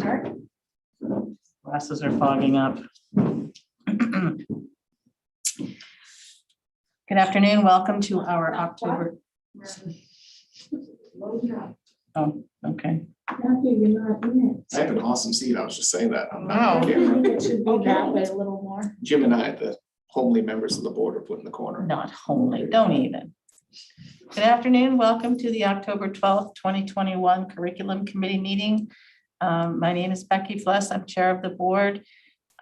start? Glasses are fogging up. Good afternoon. Welcome to our October. Oh, okay. Matthew, you're not in I have an awesome seat. I was just saying that. I'm it. not on I camera. think it should be that way a little more. Jim and I, the homely members of the board, are put in the corner. Not homely, don't even. Good afternoon. Welcome to the October 12th, 2021 Curriculum Committee meeting. My name is Becky Fless. I'm chair of the board.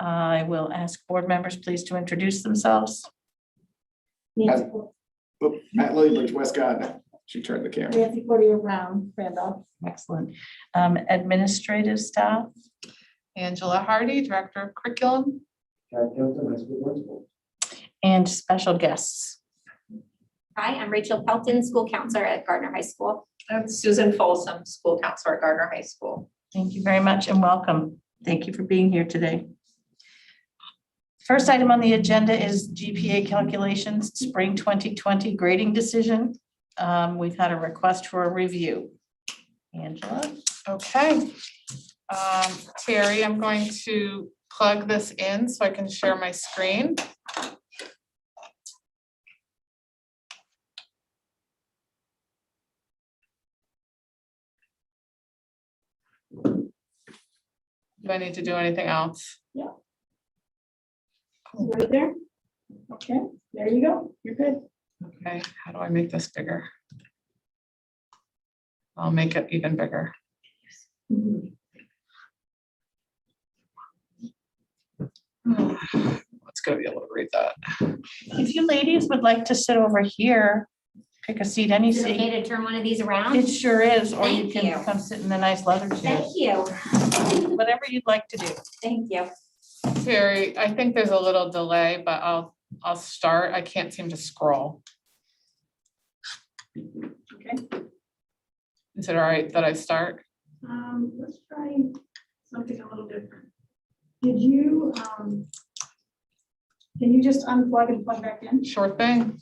I will ask board members please to introduce themselves. Nancy Oop, Matt Lillibridge, West Gardner. She turned the camera. Nancy Porter Brown, Randolph. Excellent. Administrative staff. Angela Hardy, Director of Curriculum. And special guests. Hi, I'm Rachel Pelton, school counselor at Gardner High School. I'm Susan Folsom, school counselor at Gardner High School. Thank you very much and welcome. Thank you for being here today. First item on the agenda is GPA calculations, spring 2020 grading decision. We've had a request for a review. Angela? Okay. Terry, I'm going to plug this in so I can share my screen. Do I need to do anything else? Right there. Okay, there you go. You're good. Okay, how do I make this bigger? I'll make it even bigger. It's gonna be able to read that. If you ladies would like to sit over here, pick a seat, any Is it okay seat. to turn one of these around? It sure is, or you Thank can you. come sit in the nice leather chair, Thank you. whatever you'd like to do. Thank you. Terry, I think there's a little delay, but I'll start. I can't seem to scroll. Okay. Is it all right that I start? Let's try something a little different. Did you, can you just unplug and plug back in? Sure thing.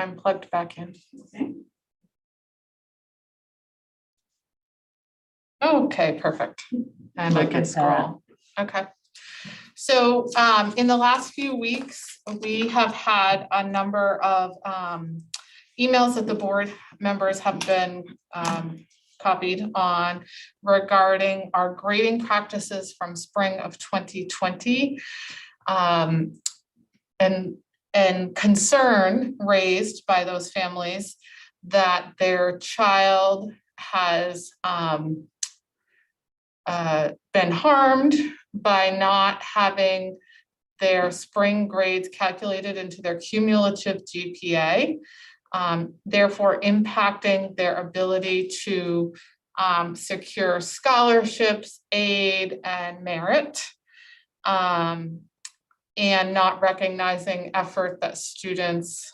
I'm plugged back in. Okay. Okay, perfect. And I Look can at that. scroll. Okay. So in the last few weeks, we have had a number of emails that the board members have been copied on regarding our grading practices from spring of 2020. And concern raised by those families that their child has been harmed by not having their spring grades calculated into their cumulative GPA, therefore impacting their ability to secure scholarships, aid, and merit, and not recognizing effort that students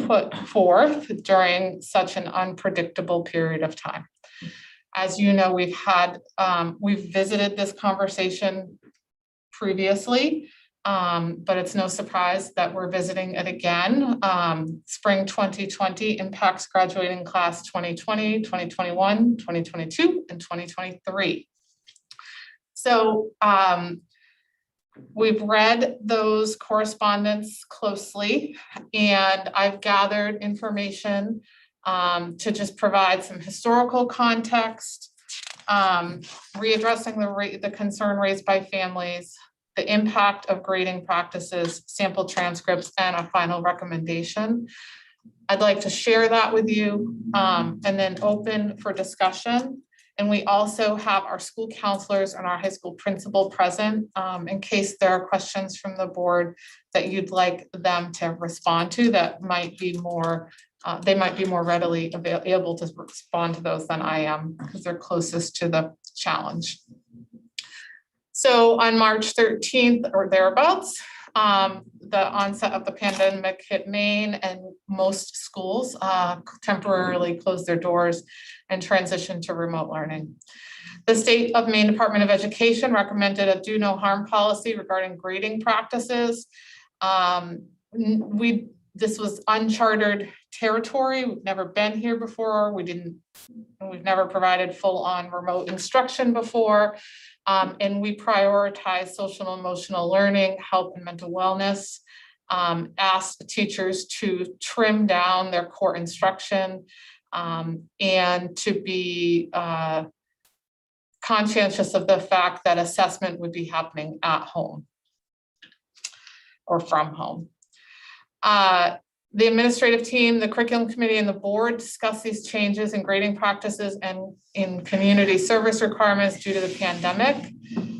put forth during such an unpredictable period of time. As you know, we've visited this conversation previously, but it's no surprise that we're visiting it again. Spring 2020 impacts graduating class 2020, 2021, 2022, and 2023. So we've read those correspondence closely, and I've gathered information to just provide some historical context, readdressing the concern raised by families, the impact of grading practices, sample transcripts, and a final recommendation. I'd like to share that with you and then open for discussion. And we also have our school counselors and our high school principal present in case there are questions from the board that you'd like them to respond to that might be more, they might be more readily able to respond to those than I am because they're closest to the challenge. So on March 13th or thereabouts, The onset of the pandemic hit Maine, and most schools temporarily closed their doors and transitioned to remote learning. The State of Maine Department of Education recommended a do no harm policy regarding grading practices. This was uncharted territory. We've never been here before. We've never provided full-on remote instruction before. And we prioritize social and emotional learning, health and mental wellness, asked teachers to trim down their core instruction, and to be conscientious of the fact that assessment would be happening at home or from home. The administrative team, the curriculum committee, and the board discussed these changes in grading practices and in community service requirements due to the pandemic.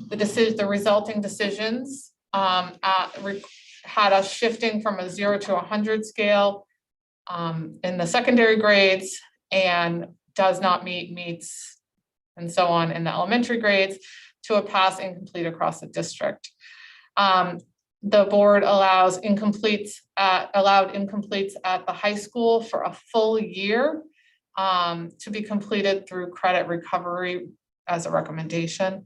The resulting decisions had us shifting from a 0 to 100 scale in the secondary grades, and does not meets, and so on in the elementary grades, to a pass incomplete across the district. The board allowed incompletes at the high school for a full year to be completed through credit recovery as a recommendation.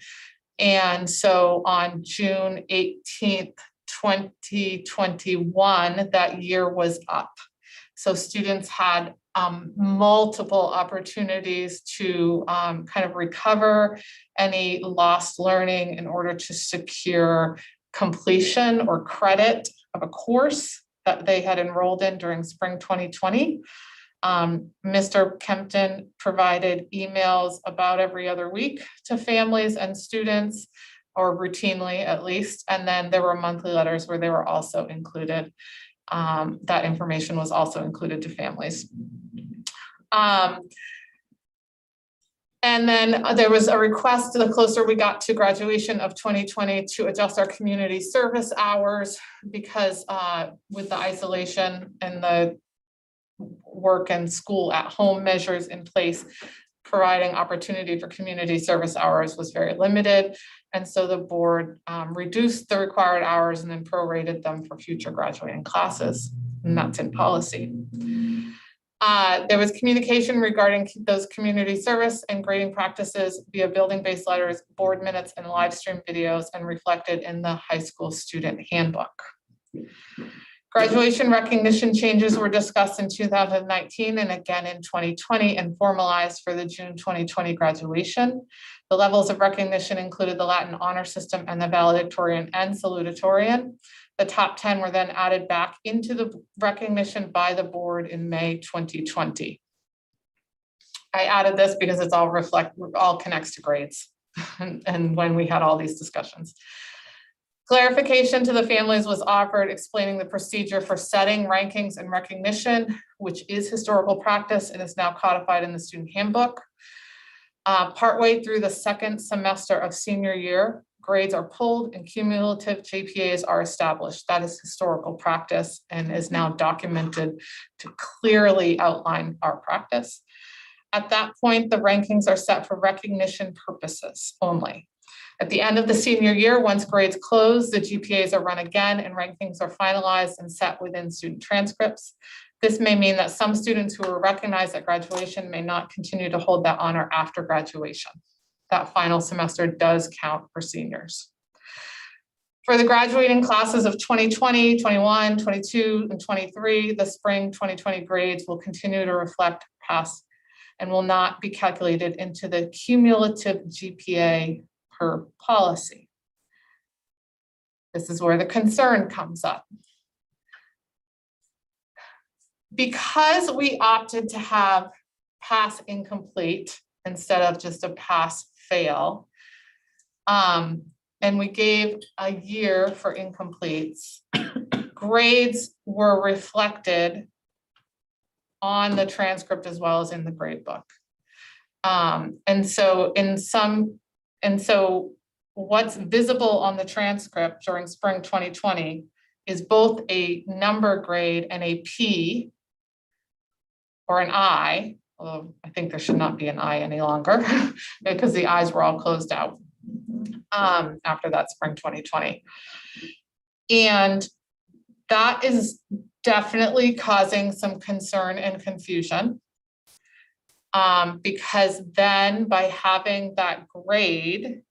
And so on June 18th, 2021, that year was up. So students had multiple opportunities to kind of recover any lost learning in order to secure completion or credit of a course that they had enrolled in during spring 2020. Mr. Kempton provided emails about every other week to families and students, or routinely at least. And then there were monthly letters where they were also included. That information was also included to families. And then there was a request, the closer we got to graduation of 2020, to adjust our community service hours, because with the isolation and the work and school at home measures in place, providing opportunity for community service hours was very limited. And so the board reduced the required hours and then prorated them for future graduating classes, and that's in policy. There was communication regarding those community service and grading practices via building-based letters, board minutes, and live stream videos, and reflected in the high school student handbook. Graduation recognition changes were discussed in 2019 and again in 2020 and formalized for the June 2020 graduation. The levels of recognition included the Latin honor system and the valedictorian and salutatorian. The top 10 were then added back into the recognition by the board in May 2020. I added this because it's all connects to grades and when we had all these discussions. Clarification to the families was offered explaining the procedure for setting rankings and recognition, which is historical practice and is now codified in the student handbook. Partway through the second semester of senior year, grades are pulled and cumulative GPAs are established. That is historical practice and is now documented to clearly outline our practice. At that point, the rankings are set for recognition purposes only. At the end of the senior year, once grades close, the GPAs are run again and rankings are finalized and set within student transcripts. This may mean that some students who were recognized at graduation may not continue to hold that honor after graduation. That final semester does count for seniors. For the graduating classes of 2020, 21, 22, and 23, the spring 2020 grades will continue to reflect past and will not be calculated into the cumulative GPA per policy. This is where the concern comes up. Because we opted to have pass incomplete instead of just a pass fail, and we gave a year for incompletes, grades were reflected on the transcript as well as in the grade book. And so what's visible on the transcript during spring 2020 is both a number grade and a P or an I, although I think there should not be an I any longer because the I's were all closed out after that spring 2020. And that is definitely causing some concern and confusion. Because then by having that grade,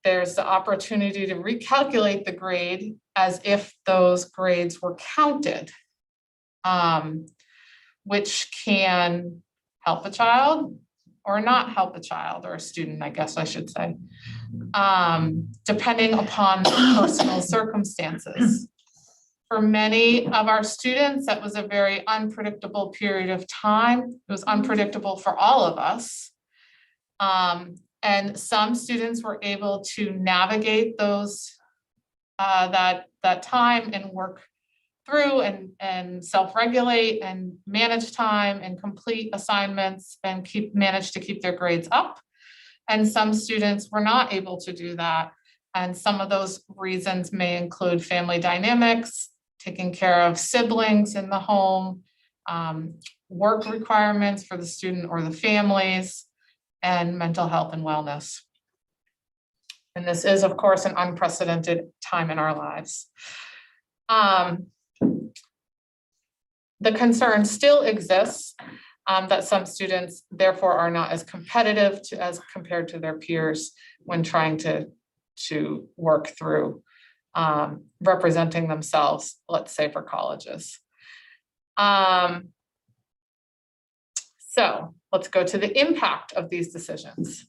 there's the opportunity to recalculate the grade as if those grades were counted, which can help a child or not help a child or a student, I guess I should say, depending upon personal circumstances. For many of our students, that was a very unpredictable period of time. It was unpredictable for all of us. And some students were able to navigate those, that time and work through and self-regulate and manage time and complete assignments and manage to keep their grades up. And some students were not able to do that. And some of those reasons may include family dynamics, taking care of siblings in the home, work requirements for the student or the families, and mental health and wellness. And this is, of course, an unprecedented time in our lives. The concern still exists that some students therefore are not as competitive as compared to their peers when trying to work through representing themselves, let's say for colleges. So let's go to the impact of these decisions.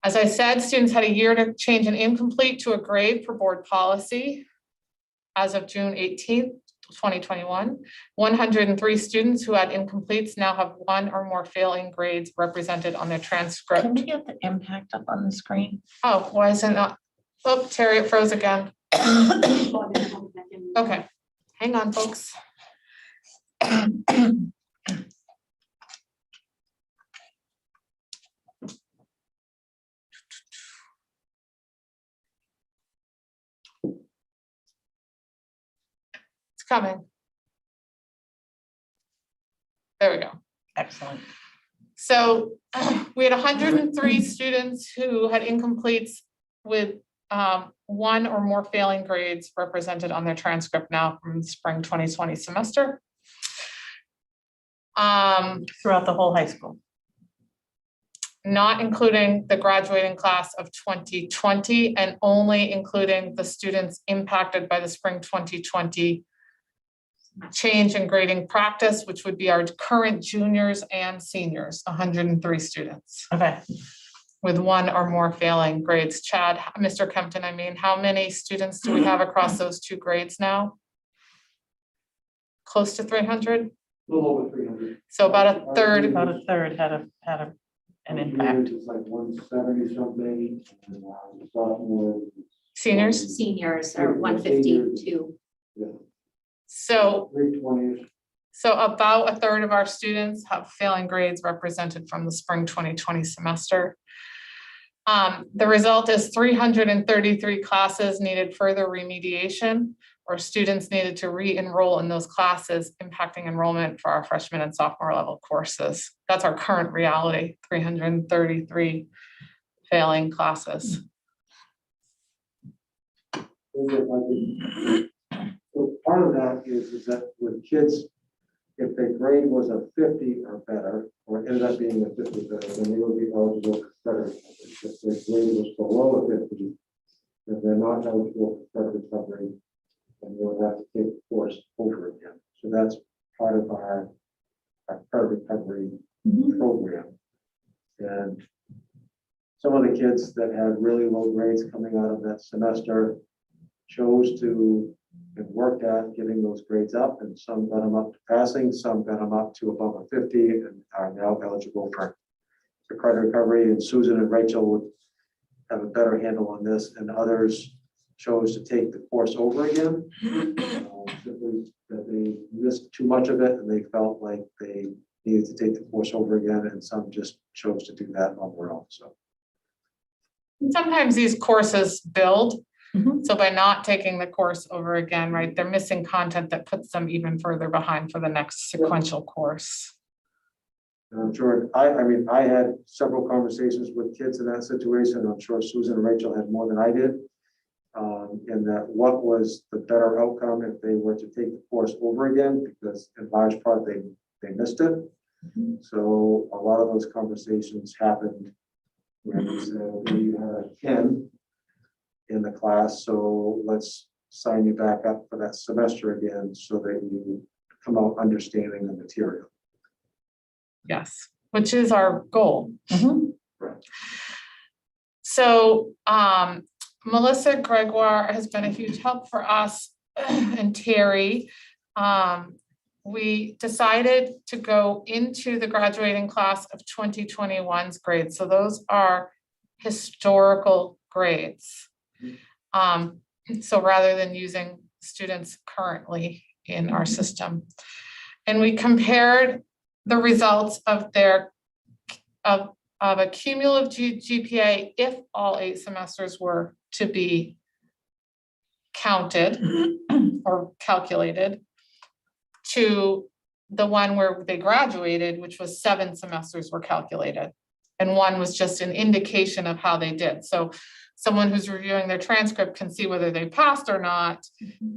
As I said, students had a year to change an incomplete to a grade per board policy. As of June 18th, 2021, 103 students who had incompletes now have one or more failing grades represented on their transcript. Can we get the impact up on the screen? Oh, why is it not? Oh, Terry, it froze again. Okay, hang on, folks. It's coming. There we go. Excellent. So we had 103 students who had incompletes with one or more failing grades represented on their transcript now from the spring 2020 semester. Throughout the whole high school. Not including the graduating class of 2020 and only including the students impacted by the spring 2020 change in grading practice, which would be our current juniors and seniors, 103 students. Okay. With one or more failing grades. Chad, Mr. Kempton, I mean, how many students do we have across those two grades now? Close to 300? A little over 300. So about a third. About a third had an impact. It's like 170 something. And sophomore. Seniors? Seniors are 152. Yeah, So 320. So about a third of our students have failing grades represented from the spring 2020 semester. The result is 333 classes needed further remediation, or students needed to re-enroll in those classes, impacting enrollment for our freshman and sophomore level courses. That's our current reality, 333 failing classes. So part of that is that with kids, if their grade was a 50 or better, or ended up being a 50 better, then they would be eligible for credit recovery. If their grade was below a 50, then they're not eligible for credit recovery, and they would have to take the course over again. So that's part of our credit recovery program. And some of the kids that had really low grades coming out of that semester chose to and worked at getting those grades up, and some got them up to passing, some got them up to above a 50 and are now eligible for credit recovery. And Susan and Rachel would have a better handle on this, and others chose to take the course over again. Simply that they missed too much of it and they felt like they needed to take the course over again, and some just chose to do that on their own. So Sometimes these courses build. Mhm. So by not taking the course over again, right, they're missing content that puts them even further behind for the next sequential course. and I'm sure, I mean, I had several conversations with kids in that situation. I'm sure Susan and Rachel had more than I did. in that what was the better outcome if they were to take the course over again, because in large part they missed it. So a lot of those conversations happened when we said, okay, you had a 10 in the class, so let's sign you back up for that semester again so that you come out understanding the material. Yes, which is our goal. Mhm. So Melissa Gregoire has been a huge help for us and Terry. We decided to go into the graduating class of 2021's grades. So those are historical grades. So rather than using students currently in our system. And we compared the results of their of a cumulative GPA if all 8 semesters were to be counted or calculated to the one where they graduated, which was 7 semesters were calculated. And one was just an indication of how they did. So someone who's reviewing their transcript can see whether they passed or not.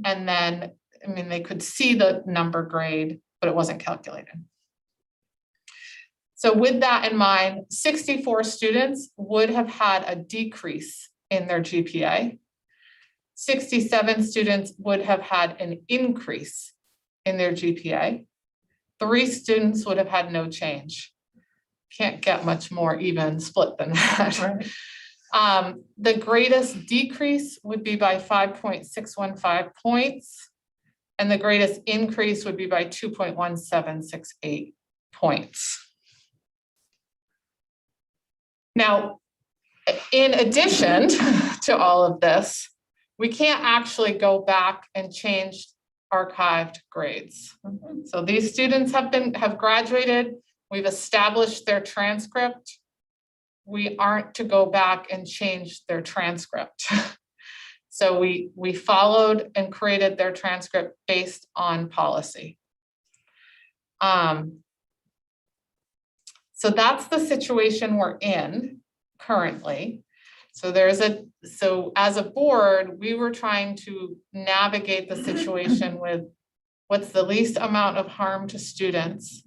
And then, I mean, they could see the number grade, but it wasn't calculated. So with that in mind, 64 students would have had a decrease in their GPA. 67 students would have had an increase in their GPA. 3 students would have had no change. Can't get much more even split than that. Right. The greatest decrease would be by 5.615 points, and the greatest increase would be by 2.1768 points. Now, in addition to all of this, we can't actually go back and change archived grades. So these students have graduated, we've established their transcript. We aren't to go back and change their transcript. So we followed and created their transcript based on policy. So that's the situation we're in currently. So as a board, we were trying to navigate the situation with what's the least amount of harm to students.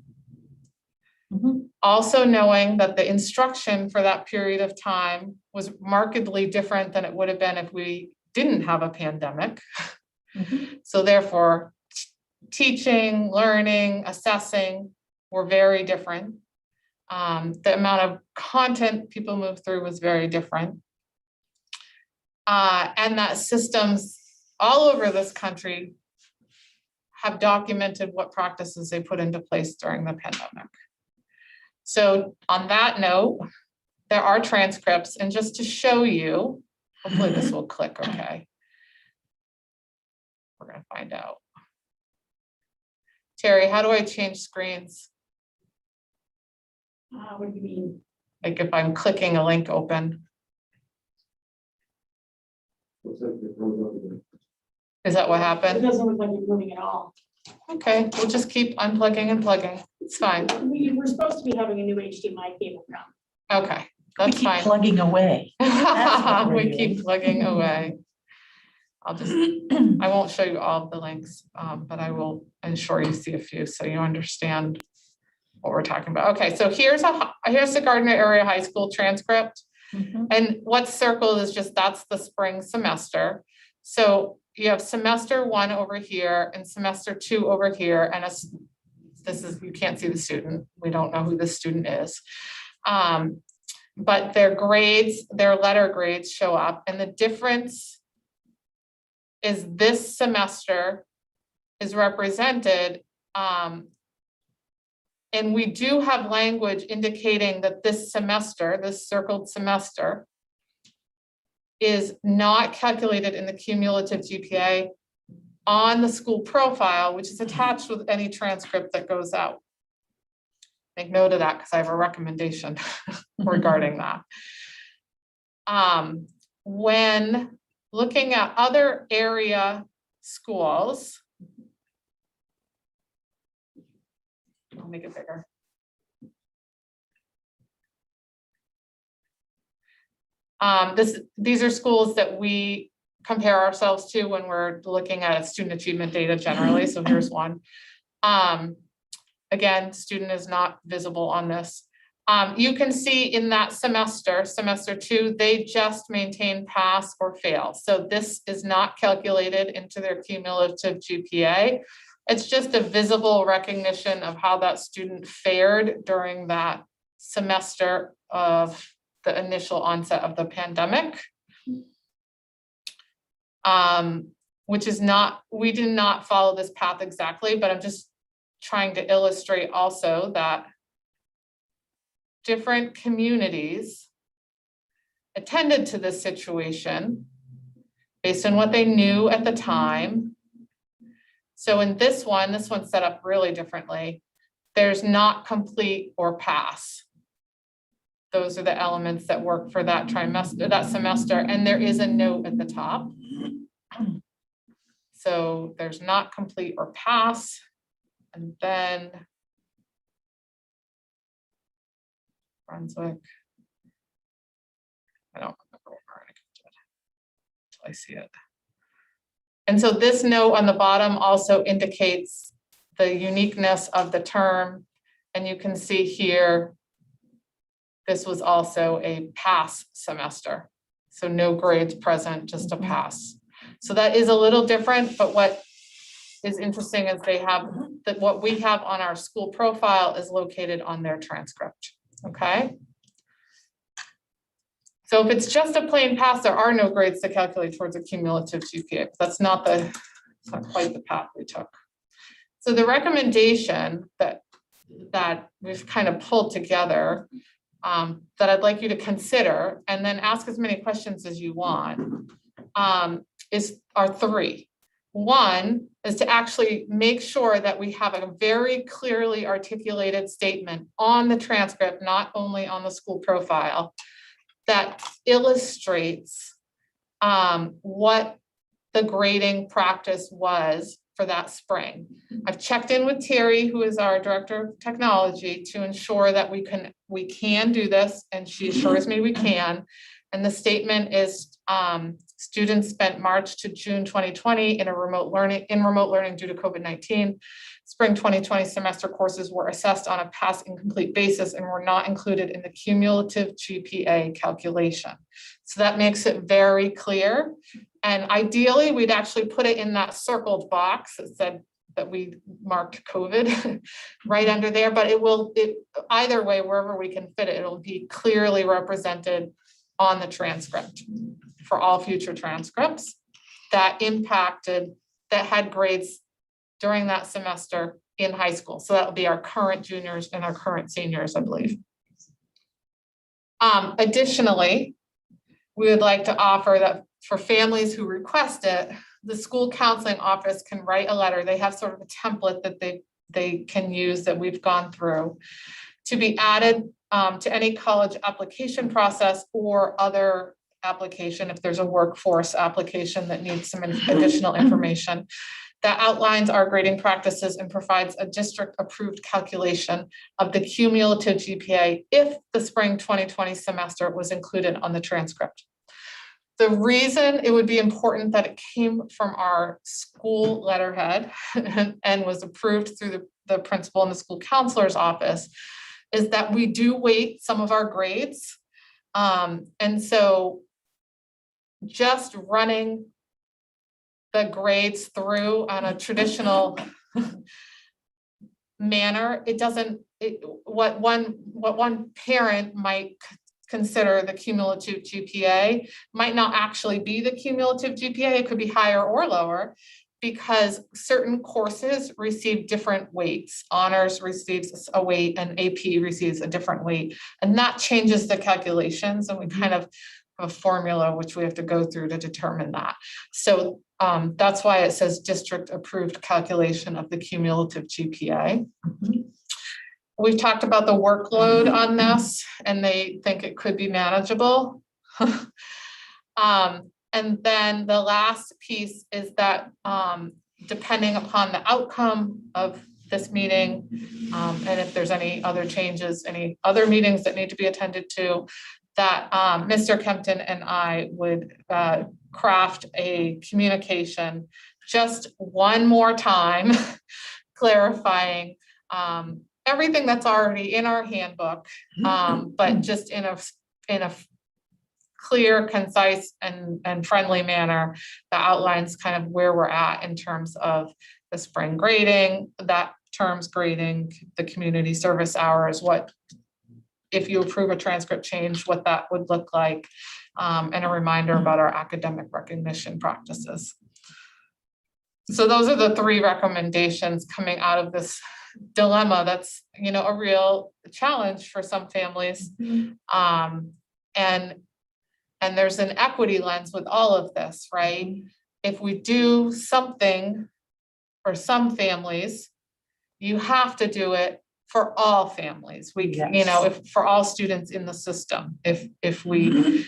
Also knowing that the instruction for that period of time was markedly different than it would have been if we didn't have a pandemic. So therefore, teaching, learning, assessing were very different. The amount of content people moved through was very different. And that systems all over this country have documented what practices they put into place during the pandemic. So on that note, there are transcripts, and just to show you, hopefully this will click okay. We're gonna find out. Terry, how do I change screens? What do you mean? Like if I'm clicking a link open, Looks like it goes up again. is that what It happened? doesn't look like you're moving at all. Okay, we'll just keep unplugging and plugging. It's fine. We're supposed to be having a new HDMI cable come. Okay, We that's keep fine. plugging away. what we're We doing. keep plugging away. I won't show you all of the links, but I will ensure you see a few so you understand what we're talking about. Okay, so here's the Gardner Area High School transcript. And what's circled is just, that's the spring semester. So you have semester 1 over here and semester 2 over here. And this is, you can't see the student. We don't know who this student is. But their grades, their letter grades show up, and the difference is this semester is represented. And we do have language indicating that this semester, this circled semester, is not calculated in the cumulative GPA on the school profile, which is attached with any transcript that goes out. Make note of that because I have a recommendation regarding that. When looking at other area schools, I'll make it bigger. These are schools that we compare ourselves to when we're looking at student achievement data generally. So here's one. Again, student is not visible on this. You can see in that semester 2, they just maintain pass or fail. So this is not calculated into their cumulative GPA. It's just a visible recognition of how that student fared during that semester of the initial onset of the pandemic. Which is not, we did not follow this path exactly, but I'm just trying to illustrate also that different communities attended to this situation based on what they knew at the time. So in this one's set up really differently. There's not complete or pass. Those are the elements that work for that trimester, that semester, and there is a note at the top. So there's not complete or pass, and then Brunswick. I don't remember what we're gonna get until I see it. And so this note on the bottom also indicates the uniqueness of the term. And you can see here, this was also a pass semester. So no grades present, just a pass. So that is a little different, but what is interesting is they have that what we have on our school profile is located on their transcript. Okay. So if it's just a plain pass, there are no grades to calculate towards a cumulative GPA. That's not quite the path we took. So the recommendation that we've kind of pulled together that I'd like you to consider, and then ask as many questions as you want, are 3. One is to actually make sure that we have a very clearly articulated statement on the transcript, not only on the school profile, that illustrates what the grading practice was for that spring. I've checked in with Terry, who is our director of technology, to ensure that we can do this, and she assures me we can. And the statement is students spent March to June 2020 in remote learning due to COVID-19. Spring 2020 semester courses were assessed on a pass incomplete basis and were not included in the cumulative GPA calculation. So that makes it very clear. And ideally, we'd actually put it in that circled box that said that we marked COVID right under there, but either way, wherever we can fit it, it'll be clearly represented on the transcript for all future transcripts that had grades during that semester in high school. So that will be our current juniors and our current seniors, I believe. Additionally, we would like to offer that for families who request it, the school counseling office can write a letter. They have sort of a template that they can use that we've gone through to be added to any college application process or other application if there's a workforce application that needs some additional information that outlines our grading practices and provides a district approved calculation of the cumulative GPA if the spring 2020 semester was included on the transcript. The reason it would be important that it came from our school letterhead and was approved through the principal and the school counselor's office is that we do weight some of our grades. And so just running the grades through on a traditional manner, what one parent might consider the cumulative GPA might not actually be the cumulative GPA. It could be higher or lower because certain courses receive different weights. Honors receives a weight and AP receives a different weight, and that changes the calculations, and we kind of have a formula which we have to go through to determine that. So that's why it says district approved calculation of the cumulative GPA. We've talked about the workload on this, and they think it could be manageable. And then the last piece is that depending upon the outcome of this meeting, and if there's any other changes, any other meetings that need to be attended to, that Mr. Kempton and I would craft a communication just one more time, clarifying everything that's already in our handbook, but just in a clear, concise, and friendly manner that outlines kind of where we're at in terms of the spring grading, that terms grading, the community service hours, what, if you approve a transcript change, what that would look like, and a reminder about our academic recognition practices. So those are the 3 recommendations coming out of this dilemma that's, you know, a real challenge for some families. And there's an equity lens with all of this, right? If we do something for some families, you have to do it for all families. We, you know, if for all students in the system, if we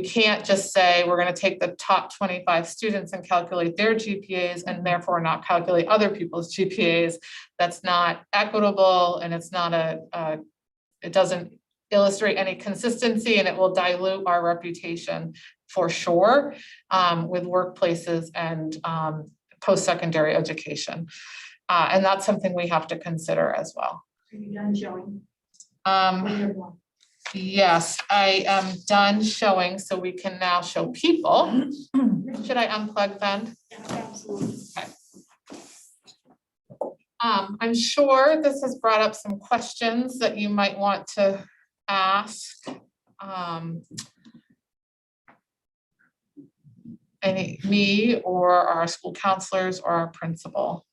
can't just say we're going to take the top 25 students and calculate their GPAs and therefore not calculate other people's GPAs. That's not equitable, and it's not it doesn't illustrate any consistency, and it will dilute our reputation for sure with workplaces and post-secondary education. And that's something we have to consider as well. Are you done showing? Yes, I am done showing, so we can now show people. Should I unplug then? Yeah, absolutely. Okay. I'm sure this has brought up some questions that you might want to ask. Me or our school counselors or our principal.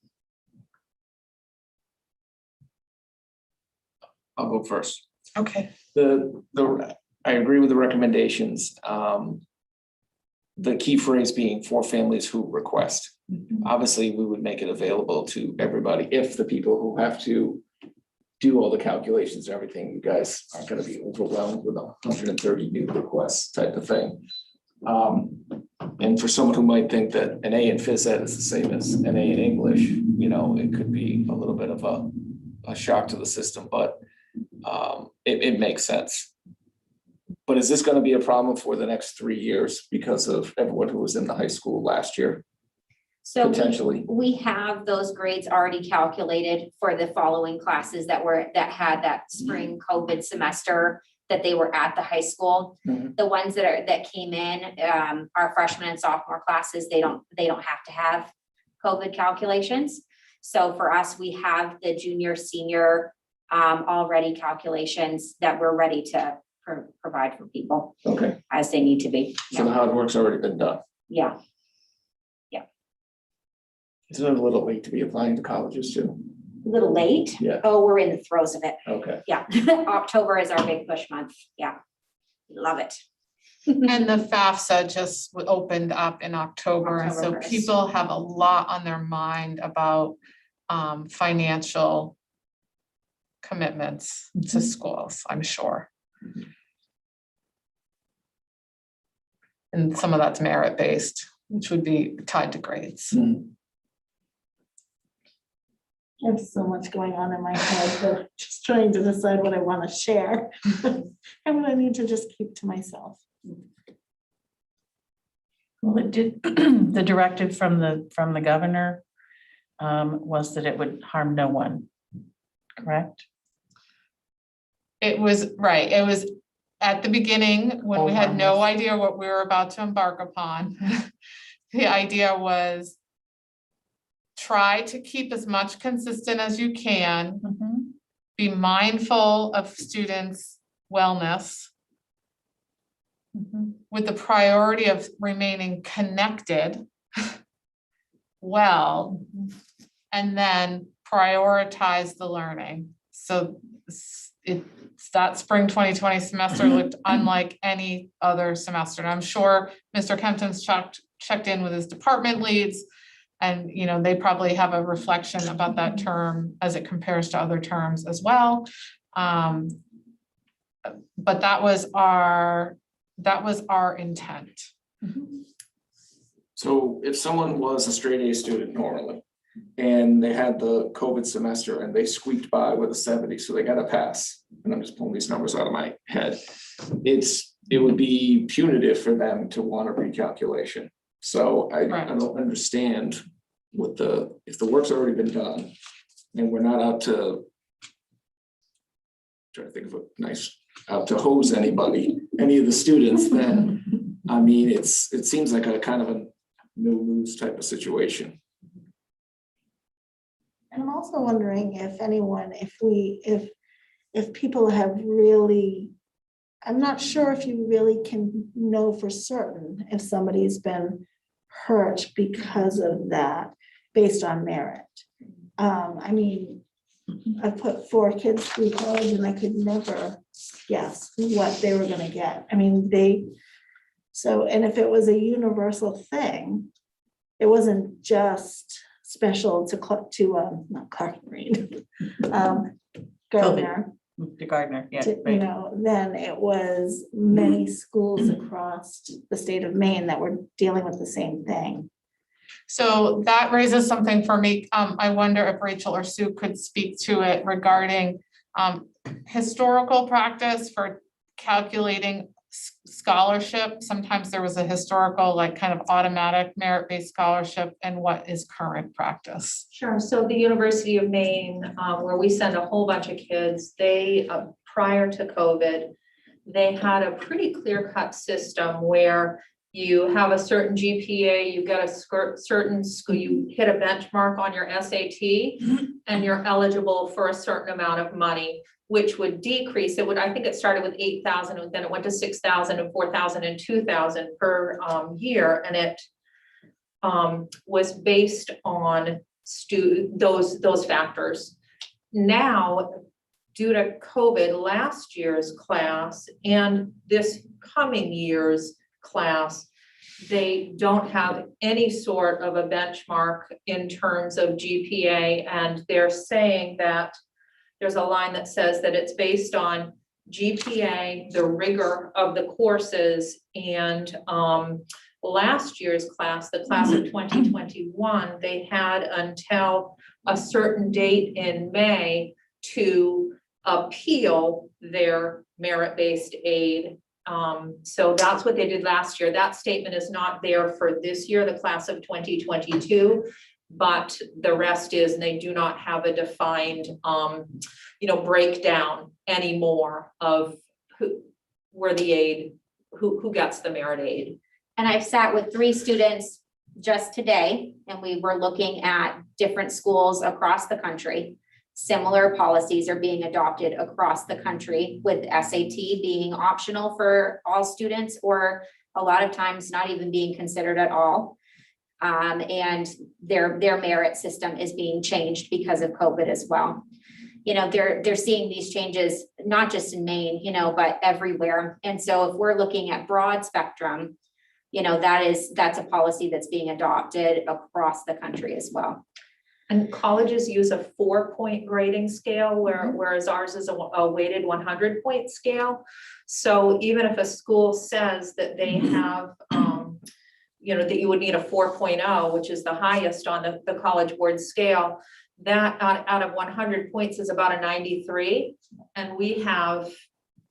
I'll go first. Okay. I agree with the recommendations. The key phrase being for families who request. Obviously, we would make it available to everybody if the people who have to do all the calculations and everything, you guys aren't going to be overwhelmed with 130 new requests type of thing. And for someone who might think that an A in phys ed is the same as an A in English, you know, it could be a little bit of a shock to the system, but it makes sense. But is this going to be a problem for the next 3 years because of everyone who was in the high school last year? So Potentially. we have those grades already calculated for the following classes that had that spring COVID semester that they were at the high school. Mhm. The ones that came in, our freshman and sophomore classes, they don't have to have COVID calculations. So for us, we have the junior, senior already calculations that we're ready to provide for people Okay, as they need to be. so the hard work's already been done. Yeah. Isn't it a little late to be applying to colleges too? A little late. Yeah. Oh, we're in the throes of it. Okay. Yeah. October is our big push month. Yeah. Love it. And the FAFSA just opened up in October, and so October 1st. people have a lot on their mind about financial commitments to schools, I'm sure. And some of that's merit-based, which would be tied to grades. I have so much going on in my head, but just trying to decide what I want to share and what I need to just keep to myself. Well, it did, the directive from the governor was that it would harm no one, correct? It was, right, it was at the beginning when we had no idea what we were about to embark upon. The idea was try to keep as much consistent as you can, be mindful of students' wellness with the priority of remaining connected well, and then prioritize the learning. So that spring 2020 semester looked unlike any other semester. And I'm sure Mr. Kempton's checked in with his department leads, and you know they probably have a reflection about that term as it compares to other terms as well. But that was our intent. So if someone was a straight A student normally, and they had the COVID semester and they squeaked by with a 70, so they got a pass. And I'm just pulling these numbers out of my head. It would be punitive for them to want a recalculation. So I Right. don't understand if the work's already been done and we're not out to, trying to think of a nice, out to hose anybody, any of the students, then, I mean, it seems like a kind of a no-lose type of situation. And I'm also wondering if anyone, if people have really, I'm not sure if you really can know for certain if somebody's been hurt because of that, based on merit. I mean, I put 4 kids through college and I could never guess what they were gonna get. I mean, and if it was a universal thing, it wasn't just special to not Clark Green, Gardner, The Gardner, yeah. you Right. know, then it was many schools across the state of Maine that were dealing with the same thing. So that raises something for me. I wonder if Rachel or Sue could speak to it regarding historical practice for calculating scholarship. Sometimes there was a historical, like kind of automatic merit-based scholarship, and what is current practice? Sure, so the University of Maine, where we send a whole bunch of kids, they, prior to COVID, they had a pretty clear-cut system where you have a certain GPA, you get a certain school, you hit a benchmark on your SAT, and you're eligible for a certain amount of money, which would decrease. It would, I think it started with 8,000, and then it went to 6,000 and 4,000 and 2,000 per year, and it was based on those factors. Now, due to COVID, last year's class and this coming year's class, they don't have any sort of a benchmark in terms of GPA, and they're saying that there's a line that says that it's based on GPA, the rigor of the courses, and last year's class, the class of 2021, they had until a certain date in May to appeal their merit-based aid. So that's what they did last year. That statement is not there for this year, the class of 2022, but the rest is, and they do not have a defined, breakdown anymore of who gets the merit aid. And I've sat with 3 students just today, and we were looking at different schools across the country. Similar policies are being adopted across the country, with SAT being optional for all students, or a lot of times not even being considered at all. And their merit system is being changed because of COVID as well. You know, they're seeing these changes, not just in Maine, but everywhere. And so if we're looking at broad spectrum, that's a policy that's being adopted across the country as well. And colleges use a 4-point grading scale, whereas ours is a weighted 100-point scale. So even if a school says that they have, that you would need a 4.0, which is the highest on the College Board scale, that out of 100 points is about a 93. And we have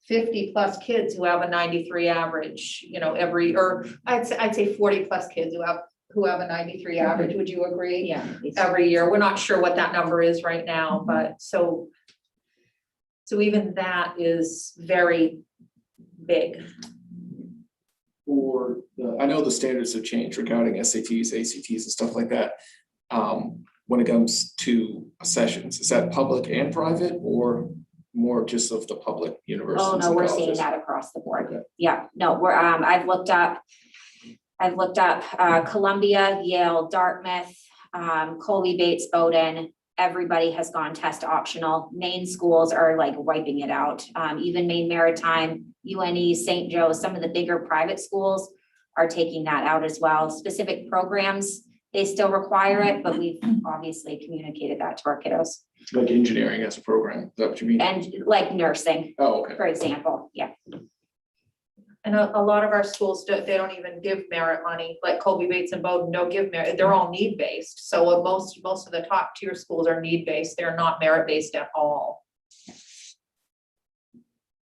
50 plus kids who have a 93 average, I'd say 40 plus kids who have a 93 average. Would you agree? Yeah. Every year. We're not sure what that number is right now, but so even that is very big. I know the standards have changed regarding SATs, ACTs and stuff like that. When it comes to sessions, is that public and private, or more just of the public universities? Oh, no, and we're colleges? seeing that across the board. Okay. Yeah, no, I've looked up Columbia, Yale, Dartmouth, Colby, Bates, Bowdoin. Everybody has gone test optional. Maine schools are like wiping it out. Even Maine Maritime, UNE, St. Joe, some of the bigger private schools are taking that out as well. Specific programs, they still require it, but we've obviously communicated that to our kiddos. Like engineering as a program, is that what you mean? And like nursing, Oh, okay. for example, yeah. And a lot of our schools, they don't even give merit money, like Colby Bates and Bowdoin don't give merit, they're all need-based. So most of the top tier schools are need-based, they're not merit-based at all.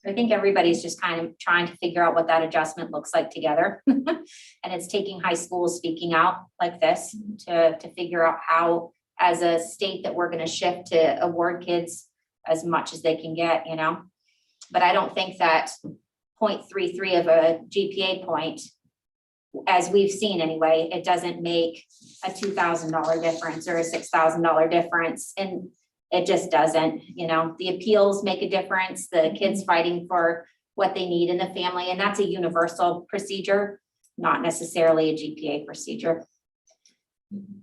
I think everybody's just kind of trying to figure out what that adjustment looks like together. And it's taking high schools speaking out like this to figure out how, as a state, that we're gonna shift to award kids as much as they can get, you know? But I don't think that 0.33 of a GPA point, as we've seen anyway, it doesn't make a $2,000 difference or a $6,000 difference. And it just doesn't, you know, the appeals make a difference, the kids fighting for what they need in the family, and that's a universal procedure, not necessarily a GPA procedure.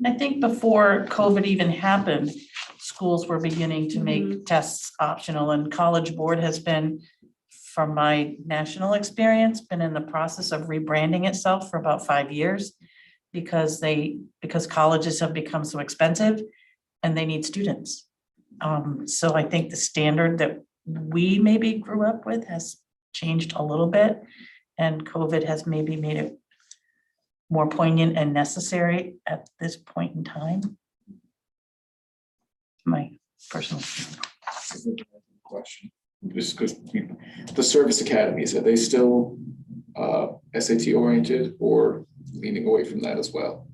I think before COVID even happened, schools were beginning to make tests optional, and College Board has been, from my national experience, been in the process of rebranding itself for about 5 years because colleges have become so expensive and they need students. So I think the standard that we maybe grew up with has changed a little bit, and COVID has maybe made it more poignant and necessary at this point in time. My personal opinion. Question, just because the service academies, are they still SAT oriented or leaning away from that as well?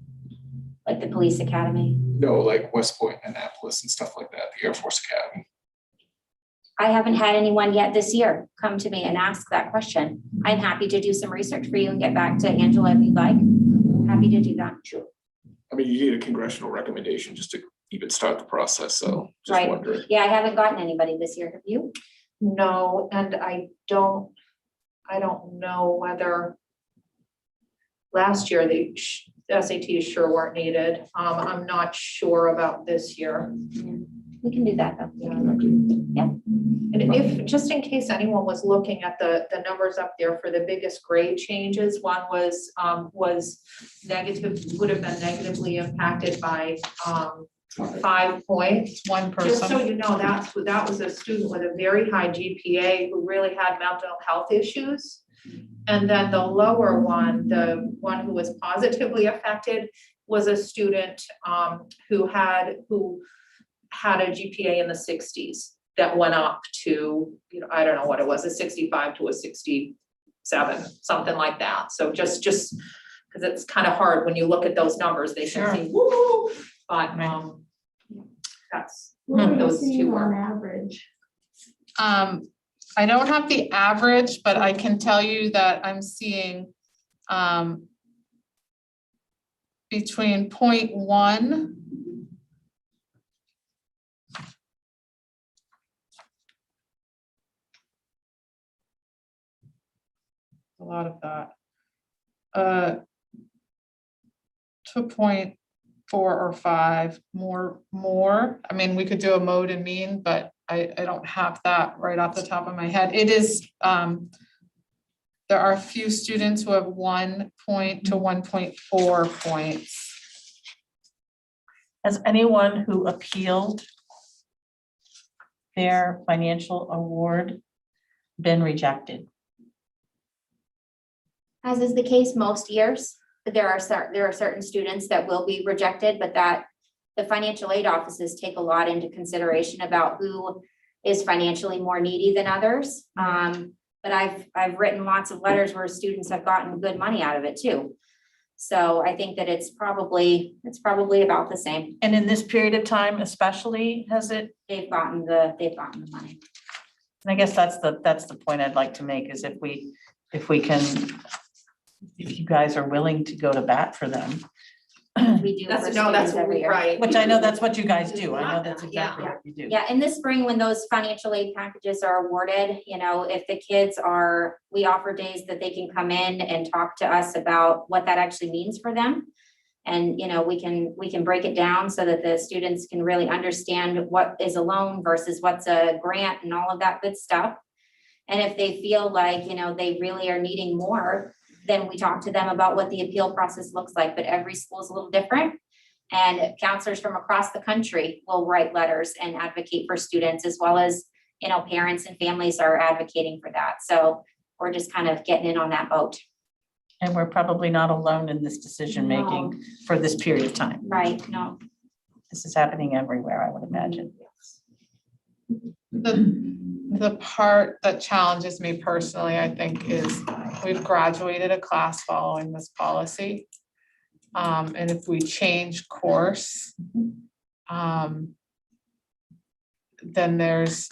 Like the police academy. No, like West Point, Annapolis and stuff like that, the Air Force Academy. I haven't had anyone yet this year come to me and ask that question. I'm happy to do some research for you and get back to Angela if you'd like. Happy to do that. Sure. I mean, you need a congressional recommendation just to even start the process, so just Right. wondering. Yeah, I haven't gotten anybody this year. Have you? No, and I don't know whether last year the SATs sure weren't needed. I'm not sure about this year. We can do that though. Yeah. And if, just in case anyone was looking at the numbers up there for the biggest grade changes, one was negative, would have been negatively impacted by 5 points. One Just so person. you know, that was a student with a very high GPA who really had mental health issues. And then the lower one, the one who was positively affected, was a student who had a GPA in the 60s that went up to, you know, I don't know what it was, a 65 to a 67, something like that. So just because it's kind of hard when you look at those numbers, they should Sure. seem woo, but Right. that's, What are you those seeing two on were. average? I don't have the average, but I can tell you that I'm seeing between 0.1 a lot of that. To 0.4 or 5 more. I mean, we could do a mode and mean, but I don't have that right off the top of my head. It is, there are a few students who have 1 point to 1.4 points. Has anyone who appealed their financial award been rejected? As is the case most years, but there are certain students that will be rejected, but that the financial aid offices take a lot into consideration about who is financially more needy than others. But I've written lots of letters where students have gotten good money out of it too. So I think that it's probably about the same. And in this period of time especially, has it? They've gotten the money. And I guess that's the point I'd like to make, is if you guys are willing to go to bat for them, We do. That's, for no, that's students what every we, year. right. which I know that's what you guys do. I know Love that's that, exactly what you do. Yeah, in the spring, when those financial aid packages are awarded, you know, if the kids we offer days that they can come in and talk to us about what that actually means for them. And, you know, we can break it down so that the students can really understand what is a loan versus what's a grant and all of that good stuff. And if they feel like, you know, they really are needing more, then we talk to them about what the appeal process looks like. But every school is a little different. And counselors from across the country will write letters and advocate for students, as well as, you know, parents and families are advocating for that. So we're just kind of getting in on that boat. And we're probably not alone in this decision-making for this period of time. Right, no. This is happening everywhere, I would imagine. The part that challenges me personally, I think, is we've graduated a class following this policy. And if we change course, then there's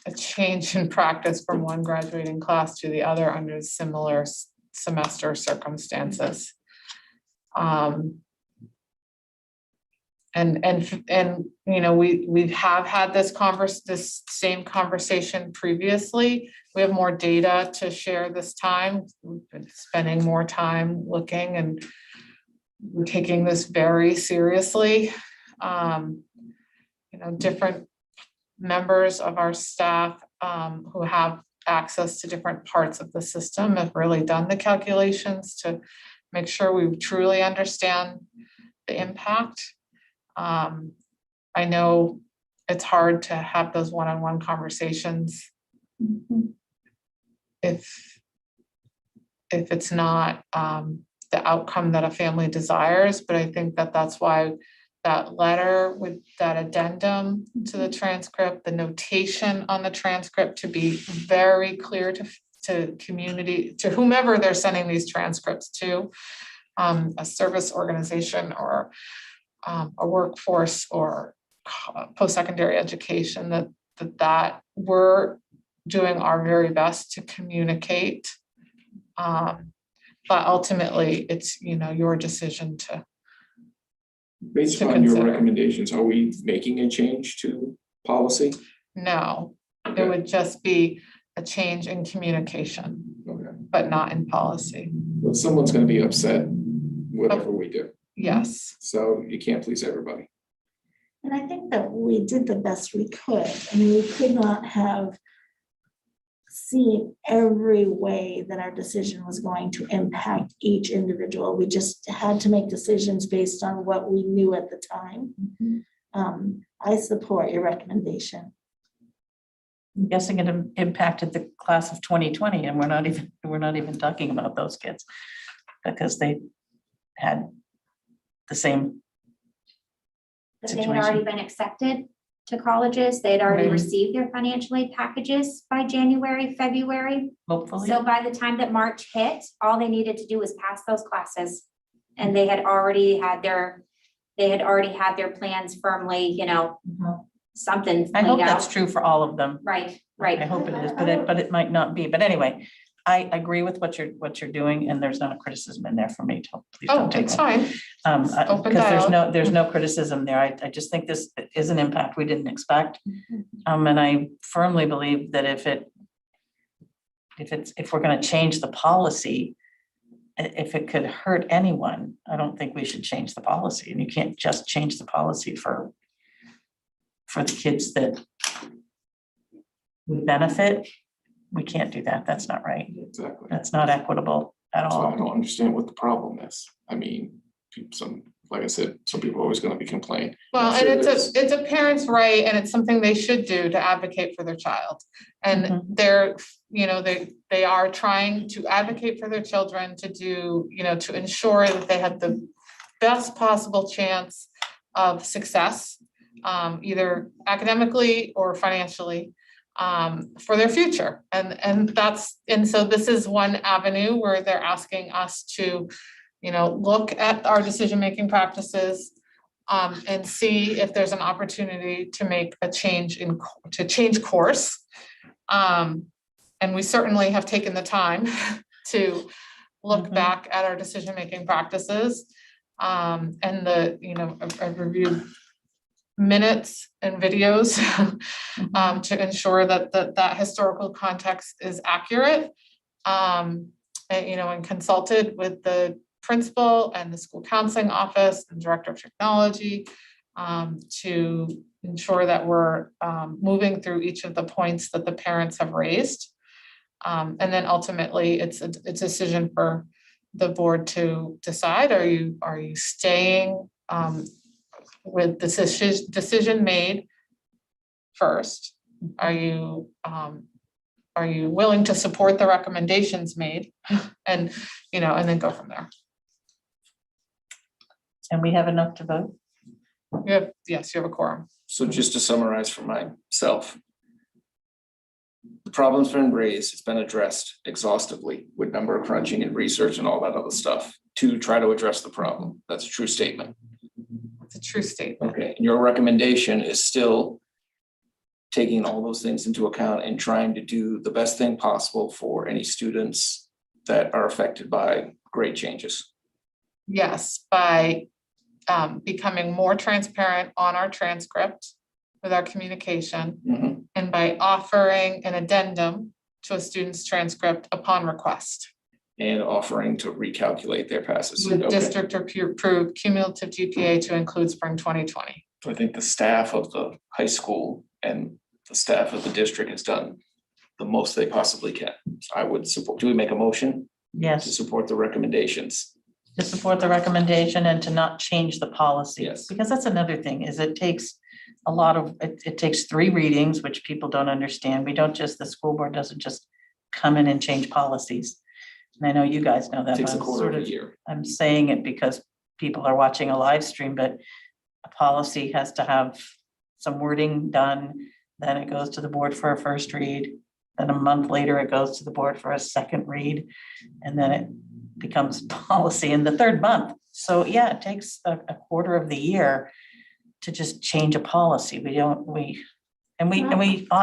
a change in practice from one graduating class to the other under similar semester circumstances. And you know, we have had this same conversation previously. We have more data to share this time. We've been spending more time looking, and we're taking this very seriously. You know, different members of our staff who have access to different parts of the system have really done the calculations to make sure we truly understand the impact. I know it's hard to have those one-on-one conversations if it's not the outcome that a family desires, but I think that that's why that letter with that addendum to the transcript, the notation on the transcript to be very clear to community, to whomever they're sending these transcripts to, a service organization or a workforce or post-secondary education, that we're doing our very best to communicate. But ultimately, it's, you know, your decision to. Based to on your consider. recommendations, are we making a change to policy? No, it Okay. would just be a change in communication, Okay. but not in policy. Well, someone's gonna be upset, whatever we do, Yes, so you can't please everybody. And I think that we did the best we could. I mean, we could not have seen every way that our decision was going to impact each individual. We just had to make decisions based on what we knew at the time. I support your recommendation. I'm guessing it impacted the class of 2020, and we're not even talking about those kids because they had the same. But they had already been accepted to colleges. They had already Right. received their financial aid packages by January, February. Hopefully. So by the time that March hit, all they needed to do was pass those classes. And they had already had their plans firmly, you know, something I hope laid that's out. true for all of them. Right, I right. hope it is, but it might not be. But anyway, I agree with what you're doing, and there's not a criticism in there for me. Please oh, don't take it's it. fine. Open Because dialogue. there's no criticism there. I just think this is an impact we didn't expect. And I firmly believe that if we're gonna change the policy, if it could hurt anyone, I don't think we should change the policy. And you can't just change the policy for the kids that would benefit. We can't do that. That's not right. Exactly. That's not equitable at So I all. don't understand what the problem is. I mean, like I said, some people are always gonna be complaining. Well, I'm and sure it's a parent's right, and it's something they should do to advocate for their child. And Mhm. they're, you know, they are trying to advocate for their children to do, you know, to ensure that they have the best possible chance of success, either academically or financially, for their future. And so this is one avenue where they're asking us to, you know, look at our decision-making practices, and see if there's an opportunity to make a change to change course. And we certainly have taken the time to look Mhm. back at our decision-making practices. And you know, I've reviewed minutes and videos to ensure that historical context is accurate. And, you know, and consulted with the principal and the school counseling office and director of technology to ensure that we're moving through each of the points that the parents have raised. And then ultimately, it's a decision for the board to decide, are you staying with the decision made first? Are are you willing to support the recommendations made? And, and then go from there. And we have enough to vote? Yes, you have a quorum. So just to summarize for myself. The problem's been raised, it's been addressed exhaustively with number crunching and research and all that other stuff to try to address the problem. That's a true statement. It's a true statement. Okay, and your recommendation is still taking all those things into account and trying to do the best thing possible for any students that are affected by grade changes. Yes, by becoming more transparent on our transcript with our communication, Mhm. and by offering an addendum to a student's transcript upon request. And offering to recalculate their passes. With Okay. district approved cumulative GPA to include spring 2020. I think the staff of the high school and the staff of the district has done the most they possibly can. So I would support, do we make a motion to Yes, support the recommendations? to support the recommendation and to not change the policy. Yes. Because that's another thing, is it takes a lot of, it takes 3 readings, which people don't understand. We don't just, the school board doesn't just come in and change policies. And I know you guys know that. Takes a but I'm quarter sort of a year. I'm saying it because people are watching a live stream, but a policy has to have some wording done. Then it goes to the board for a first read. Then a month later, it goes to the board for a second read. And then it becomes policy in the 3rd month. So yeah, it takes a quarter of the year to just change a policy. We ought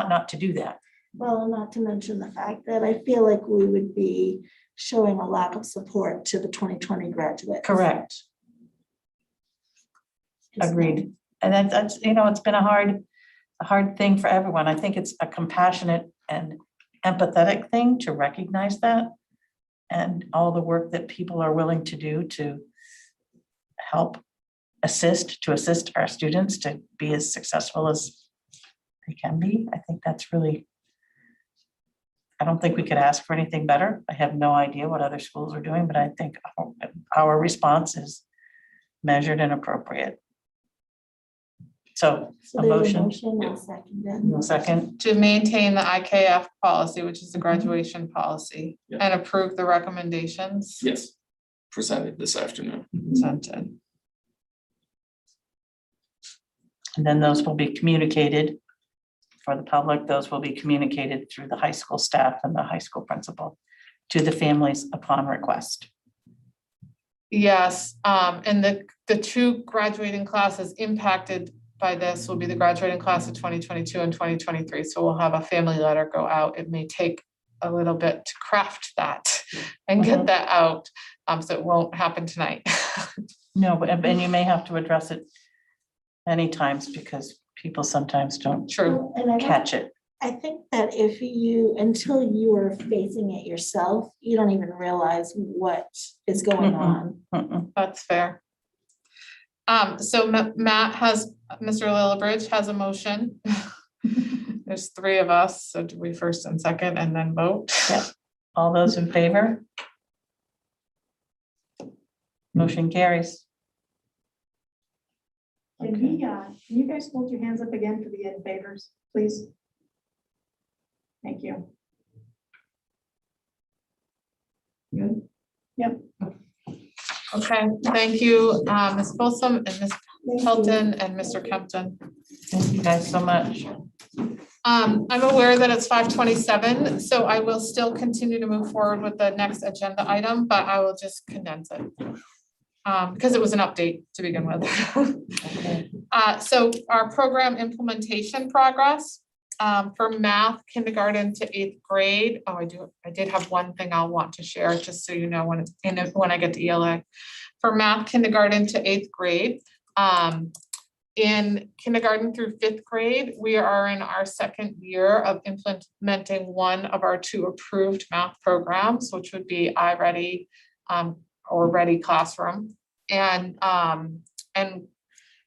not to do that. Well, not to mention the fact that I feel like we would be showing a lack of support to the 2020 graduates. Correct. Agreed. And that's, it's been a hard thing for everyone. I think it's a compassionate and empathetic thing to recognize that. And all the work that people are willing to do to help assist our students to be as successful as they can be. I think that's really, I don't think we could ask for anything better. I have no idea what other schools are doing, but I think our response is measured and appropriate. So So a there's motion, I'll second it. a second, To maintain the IKF policy, which is the graduation policy, Yeah. and approve the recommendations Yes, presented this afternoon. presented. and then those will be communicated for the public. Those will be communicated through the high school staff and the high school principal to the families upon request. Yes, and the 2 graduating classes impacted by this will be the graduating class of 2022 and 2023. So we'll have a family letter go out. It may take a little bit to craft that and get that out. So it won't happen tonight. No, but and you may have to address it many times because people sometimes don't True. And I don't- catch it. I think that until you are facing it yourself, you don't even realize what is going on. Mm-mm. That's fair. So Mr. Lillibridge has a motion. There's 3 of us, so do we first and second and then vote? Yeah. All those in favor? Motion carries. Can you guys hold your hands up again for the in favors, please? Thank you. Good. Yep. Okay, thank you, Ms. Folsom and Ms. Thank you. Pelton and Mr. Kempton. Thank you guys so much. I'm aware that it's 5:27, so I will still continue to move forward with the next agenda item, but I will just condense it. Because it was an update to begin with. Okay. So our program implementation progress for math, kindergarten to 8th grade. Oh, I did have one thing I'll want to share, just so you know when I get to ELA. For math, kindergarten to 8th grade. In kindergarten through 5th grade, we are in our 2nd year of implementing one of our 2 approved math programs, which would be iReady or Ready Classroom. And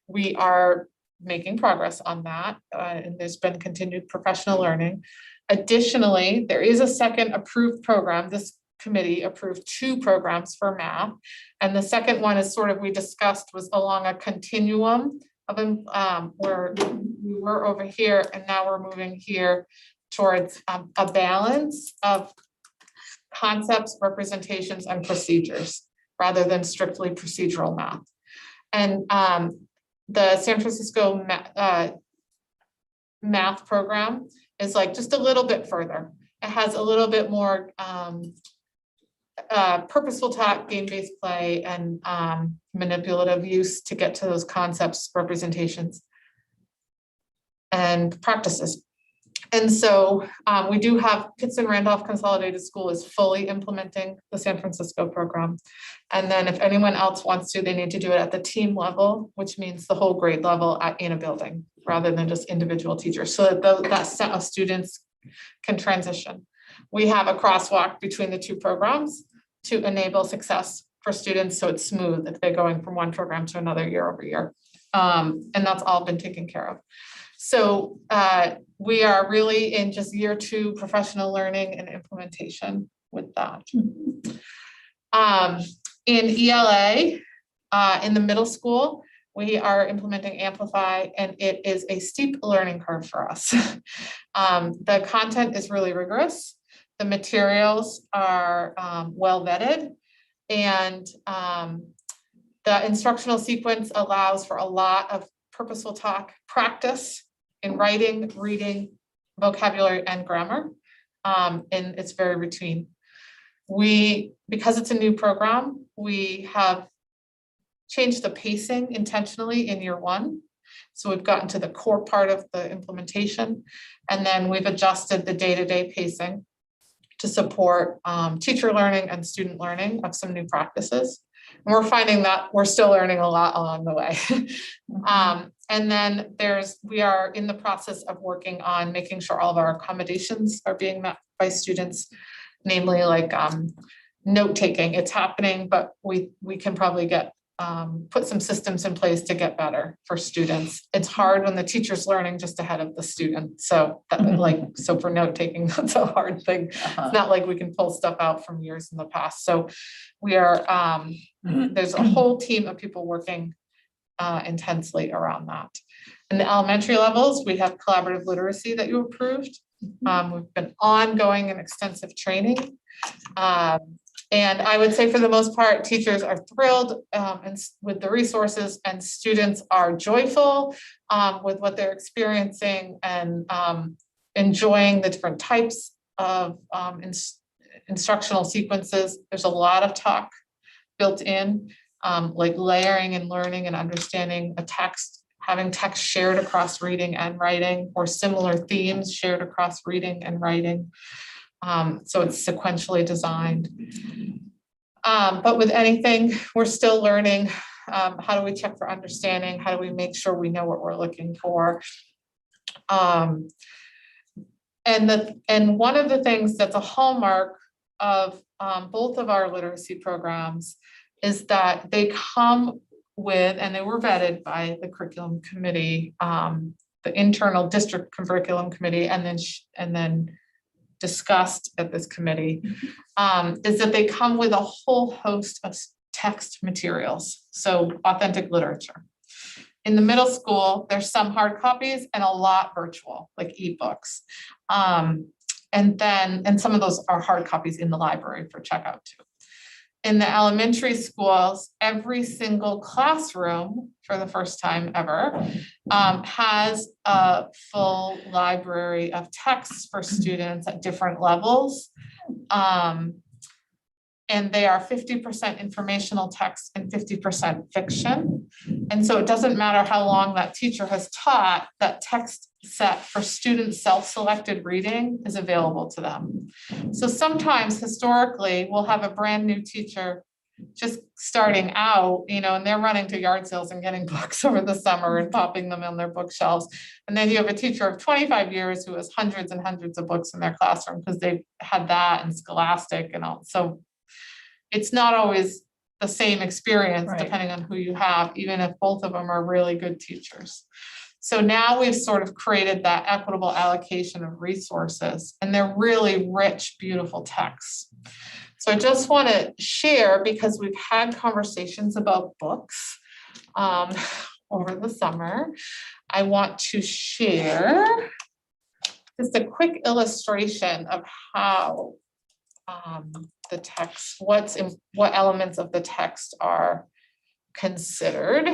we are making progress on that. And there's been continued professional learning. Additionally, there is a 2nd approved program. This committee approved 2 programs for math. And the 2nd one is sort of, we discussed, was along a continuum of where we were over here and now we're moving here towards a balance of concepts, representations, and procedures, rather than strictly procedural math. And the San Francisco math program is like just a little bit further. It has a little bit more purposeful talk, game-based play, and manipulative use to get to those concepts, representations, and practices. And so we do have Kitson Randolph Consolidated School is fully implementing the San Francisco program. And then if anyone else wants to, they need to do it at the team level, which means the whole grade level in a building, rather than just individual teachers, so that that set of students can transition. We have a crosswalk between the two programs to enable success for students, so it's smooth if they're going from one program to another year over year. And that's all been taken care of. So we are really in just year 2 professional learning and implementation with that. In ELA, in the middle school, we are implementing Amplify, and it is a steep learning curve for us. The content is really rigorous. The materials are well vetted, and the instructional sequence allows for a lot of purposeful talk practice in writing, reading, vocabulary, and grammar, and it's very routine. Because it's a new program, we have changed the pacing intentionally in year 1. So we've gotten to the core part of the implementation, and then we've adjusted the day-to-day pacing to support teacher learning and student learning of some new practices. And we're finding that we're still learning a lot along the way. And then we are in the process of working on making sure all of our accommodations are being met by students, namely like note taking. It's happening, but we can probably put some systems in place to get better for students. It's hard when the teacher's learning just ahead of the student. So for note taking, that's a hard thing. It's not like we can pull stuff out from years in the past. So we are, there's a whole team of people working intensely around that. In the elementary levels, we have collaborative literacy that you approved. We've been ongoing and extensive training. And I would say for the most part, teachers are thrilled with the resources, and students are joyful with what they're experiencing, and enjoying the different types of instructional sequences. There's a lot of talk built in, like layering and learning and understanding a text, having text shared across reading and writing, or similar themes shared across reading and writing. So it's sequentially designed. But with anything, we're still learning. How do we check for understanding? How do we make sure we know what we're looking for? And one of the things that's a hallmark of both of our literacy programs is that they come with, and they were vetted by the curriculum committee, the internal district curriculum committee, and then discussed at this committee, is that they come with a whole host of text materials, so authentic literature. In the middle school, there's some hard copies and a lot virtual, like ebooks. And some of those are hard copies in the library for checkout too. In the elementary schools, every single classroom, for the first time ever, has a full library of texts for students at different levels. And they are 50% informational text and 50% fiction. And so it doesn't matter how long that teacher has taught, that text set for student self-selected reading is available to them. So sometimes historically, we'll have a brand new teacher just starting out, and they're running to yard sales and getting books over the summer and popping them on their bookshelves. And then you have a teacher of 25 years who has hundreds and hundreds of books in their classroom because they've had that and Scholastic and all. So it's not always the same experience, depending on who you have, even if both of them are really good teachers. So now we've sort of created that equitable allocation of resources, and they're really rich, beautiful texts. So I just want to share, because we've had conversations about books over the summer. I want to share just a quick illustration of how the text, what elements of the text are considered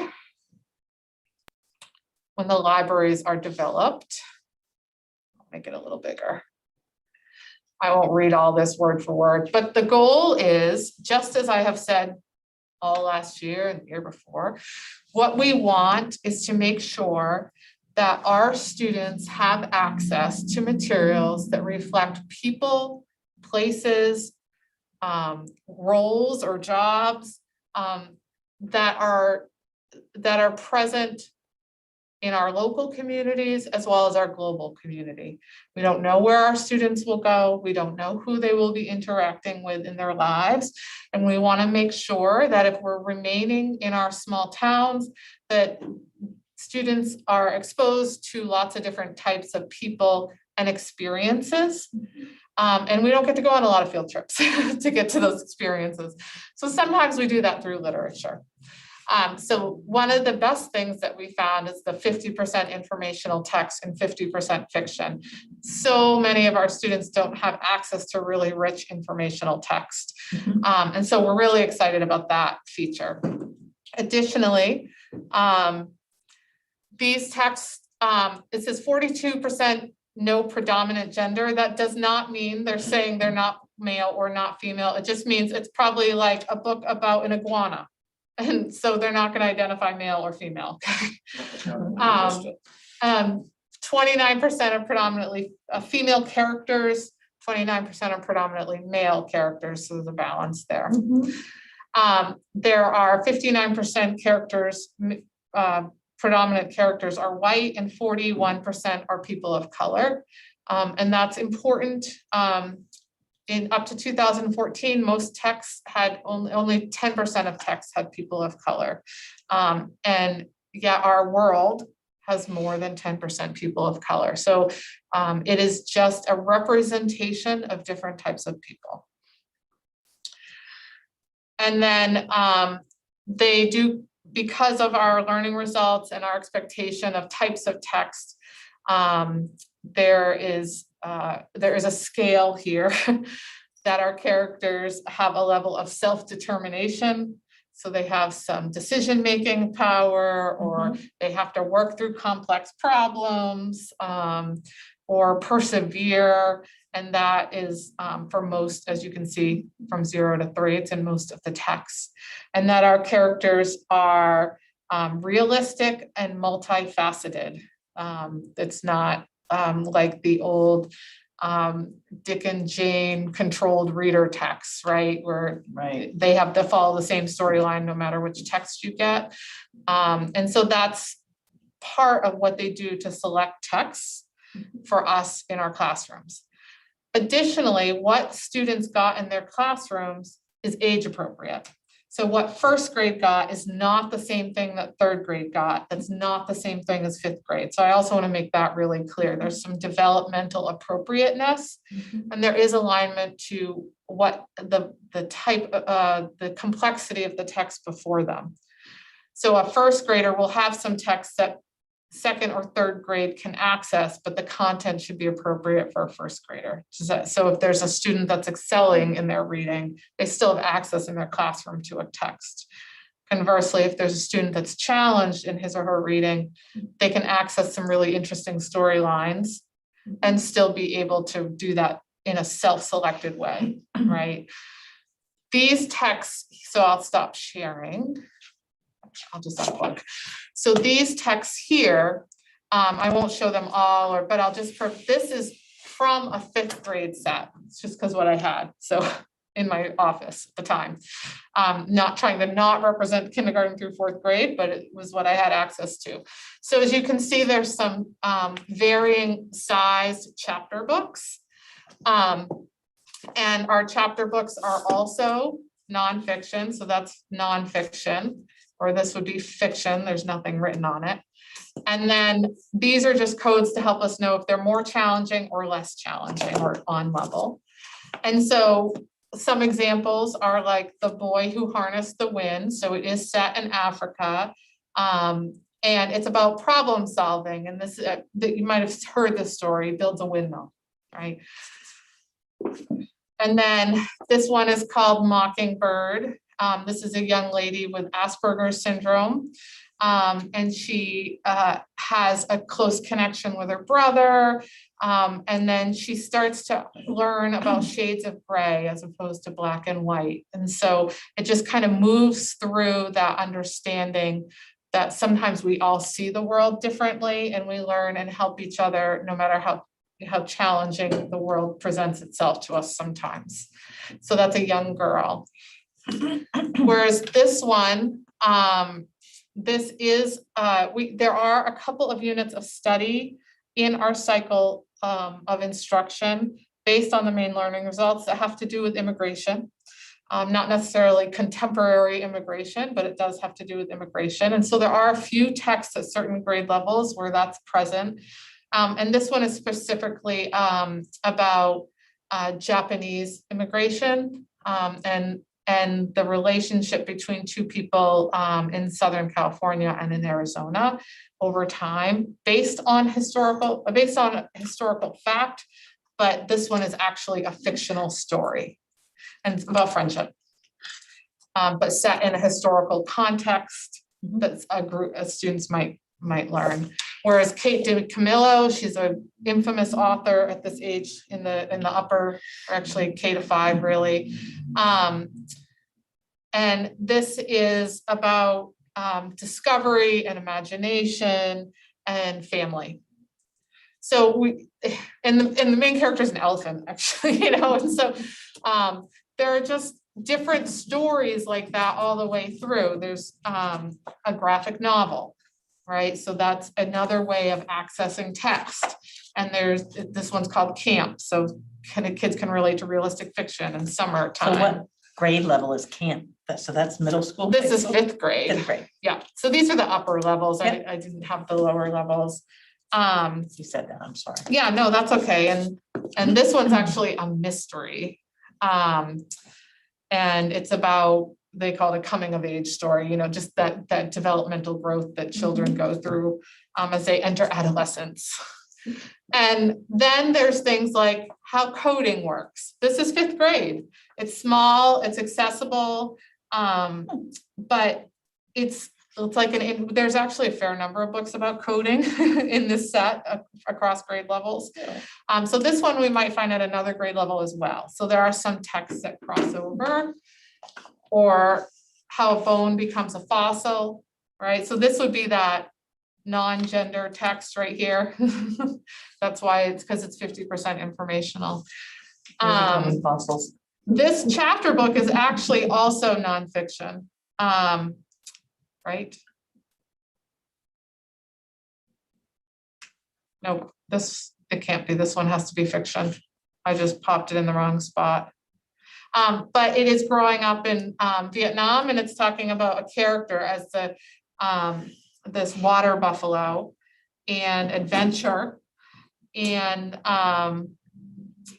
when the libraries are developed. I'll make it a little bigger. I won't read all this word for word, but the goal is, just as I have said all last year and the year before, what we want is to make sure that our students have access to materials that reflect people, places, roles or jobs that are present in our local communities as well as our global community. We don't know where our students will go. We don't know who they will be interacting with in their lives. And we want to make sure that if we're remaining in our small towns, that students are exposed to lots of different types of people and experiences. And we don't get to go on a lot of field trips to get to those experiences. So sometimes we do that through literature. So one of the best things that we found is the 50% informational text and 50% fiction. So many of our students don't have access to really rich informational text. And so we're really excited about that feature. Additionally, these texts, it says 42% no predominant gender. That does not mean they're saying they're not male or not female. It just means it's probably like a book about an iguana. And so they're not going to identify male or female. 29% are predominantly female characters, 29% are predominantly male characters, so there's a balance there. There are 59% characters, predominant characters are white, and 41% are people of color. And that's important. In up to 2014, most texts had only 10% of texts had people of color. And yeah, our world has more than 10% people of color. So it is just a representation of different types of people. And then they do, because of our learning results and our expectation of types of text, there is a scale here that our characters have a level of self-determination. So they have some decision-making power, or they have to work through complex problems, or persevere. And that is for most, as you can see, from 0 to 3, it's in most of the text. And that our characters are realistic and multifaceted. It's not like the old Dick and Jane controlled reader texts, right? Where they have to follow the same storyline no matter which text you get. And so that's part of what they do to select texts for us in our classrooms. Additionally, what students got in their classrooms is age appropriate. So what first grade got is not the same thing that third grade got. That's not the same thing as fifth grade. So I also want to make that really clear. There's some developmental appropriateness, and there is alignment to what the type, the complexity of the text before them. So a first grader will have some text that second or third grade can access, but the content should be appropriate for a first grader. So if there's a student that's excelling in their reading, they still have access in their classroom to a text. Conversely, if there's a student that's challenged in his or her reading, they can access some really interesting storylines and still be able to do that in a self-selected way, right? These texts, so I'll stop sharing. I'll just unplug. So these texts here, I won't show them all, but I'll just, this is from a fifth grade set. It's just because what I had, so in my office at the time. Not trying to not represent kindergarten through fourth grade, but it was what I had access to. So as you can see, there's some varying sized chapter books. And our chapter books are also nonfiction, so that's nonfiction. Or this would be fiction, there's nothing written on it. And then these are just codes to help us know if they're more challenging or less challenging or on level. And so some examples are like The Boy Who Harnessed the Wind. So it is set in Africa. And And it's about problem solving, and this, that you might have heard this story, builds a windmill, right? And then this one is called Mockingbird. This is a young lady with Asperger's syndrome. And she has a close connection with her brother. And then she starts to learn about shades of gray as opposed to black and white. And so it just kind of moves through that understanding that sometimes we all see the world differently, and we learn and help each other no matter how challenging the world presents itself to us sometimes. So that's a young girl. Whereas this one, this is, there are a couple of units of study in our cycle of instruction based on the main learning results that have to do with immigration. Not necessarily contemporary immigration, but it does have to do with immigration. And so there are a few texts at certain grade levels where that's present. And this one is specifically about Japanese immigration and the relationship between two people in Southern California and in Arizona over time, based on historical fact, but this one is actually a fictional story and it's about friendship, but set in a historical context that a group of students might learn. Whereas Kate DiCamillo, she's an infamous author at this age in the upper, or actually K to 5 really. And this is about discovery and imagination and family. So and the main character is an elephant, actually, and so there are just different stories like that all the way through. There's a graphic novel, right? So that's another way of accessing text. And this one's called Camp. So kids can relate to realistic fiction and summertime. So what grade level is camp? So that's middle school? This is 5th grade. 5th grade. Yeah. So these are the upper levels. Yeah. I didn't have the lower levels. You said that, I'm sorry. Yeah, no, that's okay. And this one's actually a mystery. And it's about, they call it a coming of age story, just that developmental growth that children go through as they enter adolescence. And then there's things like how coding works. This is 5th grade. It's small, it's accessible, but it's like there's actually a fair number of books about coding in this set across grade levels. So this one we might find at another grade level as well. So there are some texts that cross over, or how a bone becomes a fossil, right? So this would be that non-gender text right here. That's why it's because it's 50% informational. Fossils. This chapter book is actually also nonfiction, right? Nope, it can't be. This one has to be fiction. I just popped it in the wrong spot. But it is growing up in Vietnam, and it's talking about a character as this water buffalo and adventure. And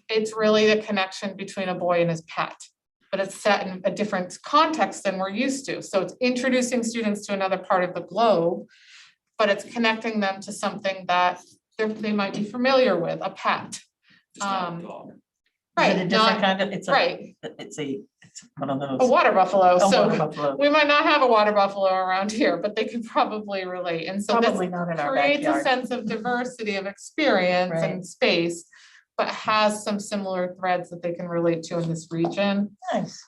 it's really the connection between a boy and his pet, but it's set in a different context than we're used to. So it's introducing students to another part of the globe, but it's connecting them to something that they might be familiar with, a pet. Just not a dog. Is Right, it a different kind of, it's one of those. a water buffalo. A So water buffalo. we might not have a water buffalo around here, but they could probably relate. And so Probably this not in our creates a backyard. sense of diversity of experience Right. and space, but has some similar threads that they can relate to in this region. Nice.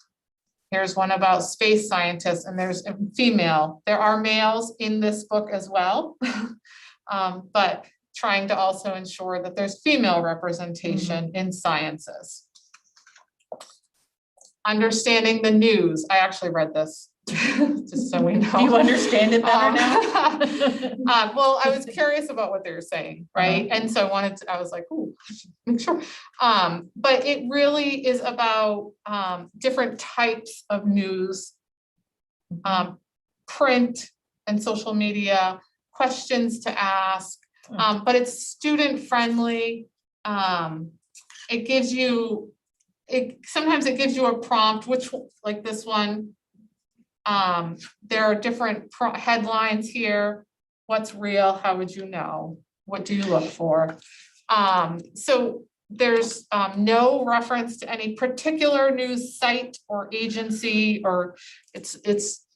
Here's one about space scientists, and there's a female. There are males in this book as well, but trying to also ensure that there's female representation in sciences. Understanding the news. I actually read this, just so we know. Do you understand it better now? Well, I was curious about what they were saying, right? And so I was like, ooh, I should make sure. But it really is about different types of news, print and social media, questions to ask, but it's student friendly. It gives you, sometimes it gives you a prompt, which like this one, there are different headlines here. What's real? How would you know? What do you look for? So there's no reference to any particular news site or agency, or it's it's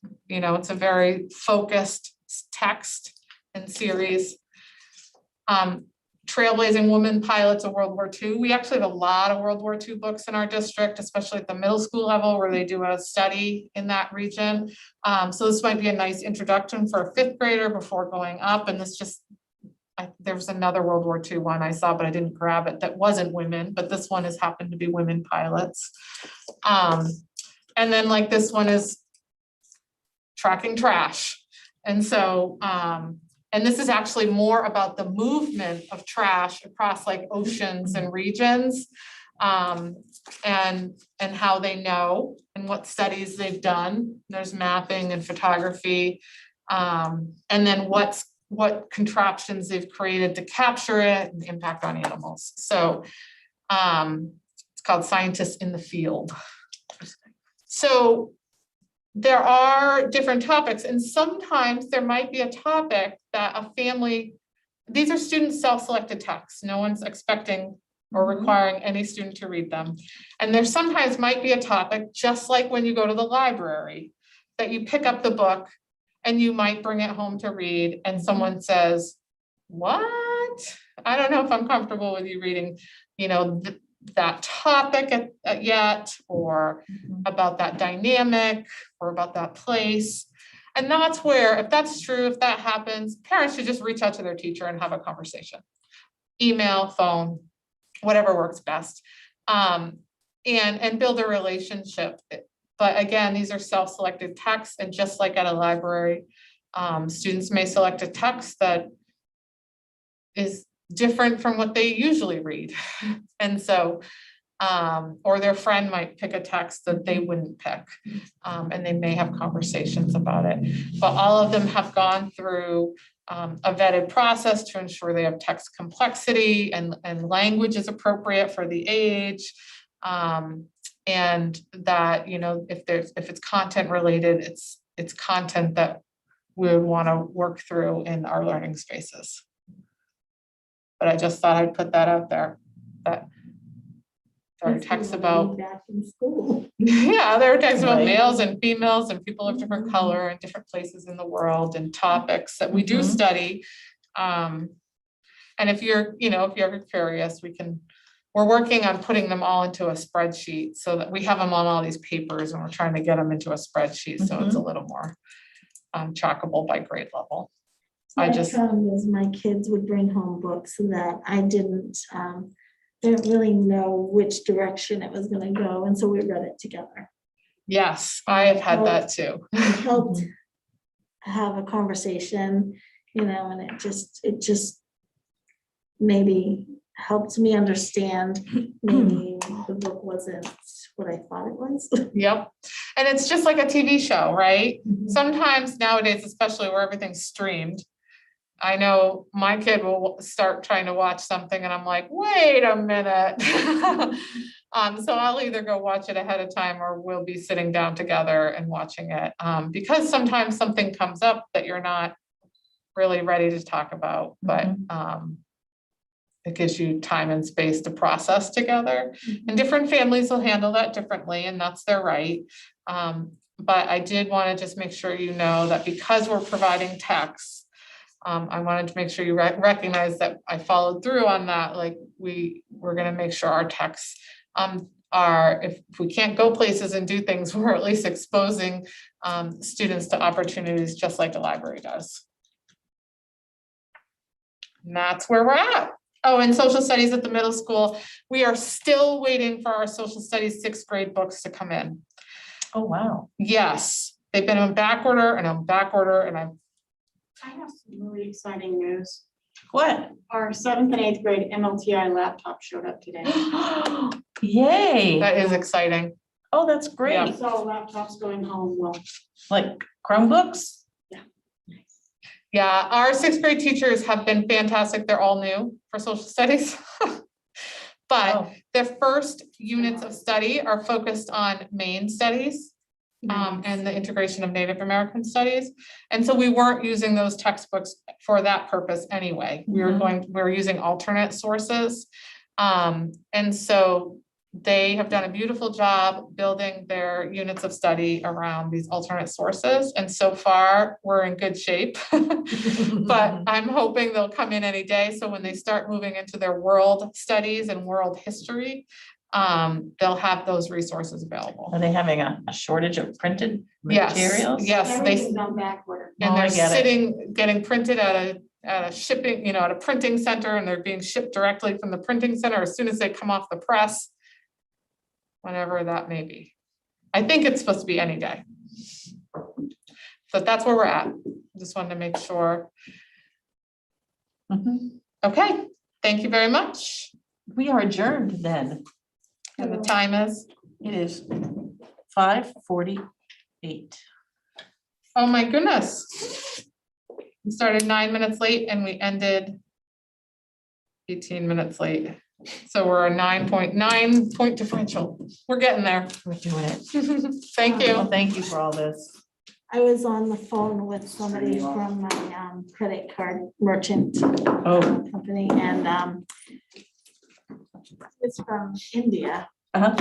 a very focused text and series. Trailblazing Women Pilots of World War II. We actually have a lot of World War II books in our district, especially at the middle school level where they do a study in that region. So this might be a nice introduction for a fifth grader before going up. And this just, there was another World War II one I saw, but I didn't grab it, that wasn't women, but this one has happened to be women pilots. And then like this one is tracking trash. And so, and this is actually more about the movement of trash across like oceans and regions, and how they know and what studies they've done. There's mapping and photography, and then what contraptions they've created to capture it and the impact on animals. So it's called Scientists in the Field. So there are different topics, and sometimes there might be a topic that a family, these are student self-selected texts. No one's expecting or requiring any student to read them. And there sometimes might be a topic, just like when you go to the library, that you pick up the book and you might bring it home to read, and someone says, what? I don't know if I'm comfortable with you reading, that topic yet, or about that dynamic, or about that place. And that's where, if that's true, if that happens, parents should just reach out to their teacher and have a conversation. Email, phone, whatever works best, and build a relationship. But again, these are self-selected texts, and just like at a library, students may select a text that is different from what they usually read. And so, or their friend might pick a text that they wouldn't pick, and they may have conversations about it. But all of them have gone through a vetted process to ensure they have text complexity and language is appropriate for the age. And that, if it's content related, it's content that we would want to work through in our learning spaces. But I just thought I'd put that out there, that there are texts about, Back in school. yeah, there are texts about Right. males and females and people of different color and different places in the world and topics that we do Mhm. study. And if you're curious, we're working on putting them all into a spreadsheet so that we have them on all these papers, and we're trying to get them into a spreadsheet so it's a little more trackable by grade level. I My just- problem is my kids would bring home books that I didn't really know which direction it was gonna go, and so we read it together. Yes, I have had that too. It helped have a conversation, and it just maybe helped me understand maybe the book wasn't what I thought it was. Yep. And it's just like a TV show, right? Sometimes nowadays, especially where everything's streamed, I know my kid will start trying to watch something and I'm like, wait a minute. So I'll either go watch it ahead of time or we'll be sitting down together and watching it. Because sometimes something comes up that you're not really ready to talk about, but it gives you time and space to process together. And different families will handle that differently, and that's their right. But I did want to just make sure you know that because we're providing texts, I wanted to make sure you recognize that I followed through on that. Like we're going to make sure our texts are, if we can't go places and do things, we're at least exposing students to opportunities just like the library does. And that's where we're at. Oh, and social studies at the middle school. We are still waiting for our social studies 6th grade books to come in. Oh, wow. Yes, they've been on back order and on back order, and I have some really exciting news. What? Our 7th and 8th grade MLTI laptop showed up today. Yay. that is exciting. Oh, that's great. So laptops going home will. Like Chromebooks? Yeah, our 6th grade teachers have been fantastic. They're all new for social studies. But Oh, the first units of study are focused on main studies. and the integration of Native American studies. And so we weren't using those textbooks for that purpose anyway. We're using alternate sources. And so they have done a beautiful job building their units of study around these alternate sources. And so far, we're in good shape. But I'm hoping they'll come in any day. So when they start moving into their world studies and world history, they'll have those resources available. Are they having a shortage of printed Yes, materials? yes, Everything's gone backward. and Oh, I they're get it. getting printed at a shipping, at a printing center, and they're being shipped directly from the printing center as soon as they come off the press. Whenever that may be. I think it's supposed to be any day. So that's where we're at. Just wanted to make sure. Mhm. Okay, thank you very much. We are adjourned then. And the time is, It is 5:48. oh my goodness. We started 9 minutes late and we ended 18 minutes late. So we're a 9.9 point differential. We're getting there. We're doing it. Thank Well, you. thank you for all this. I was on the phone with somebody from my credit card merchant Oh. company, and it's from India. Uh-huh.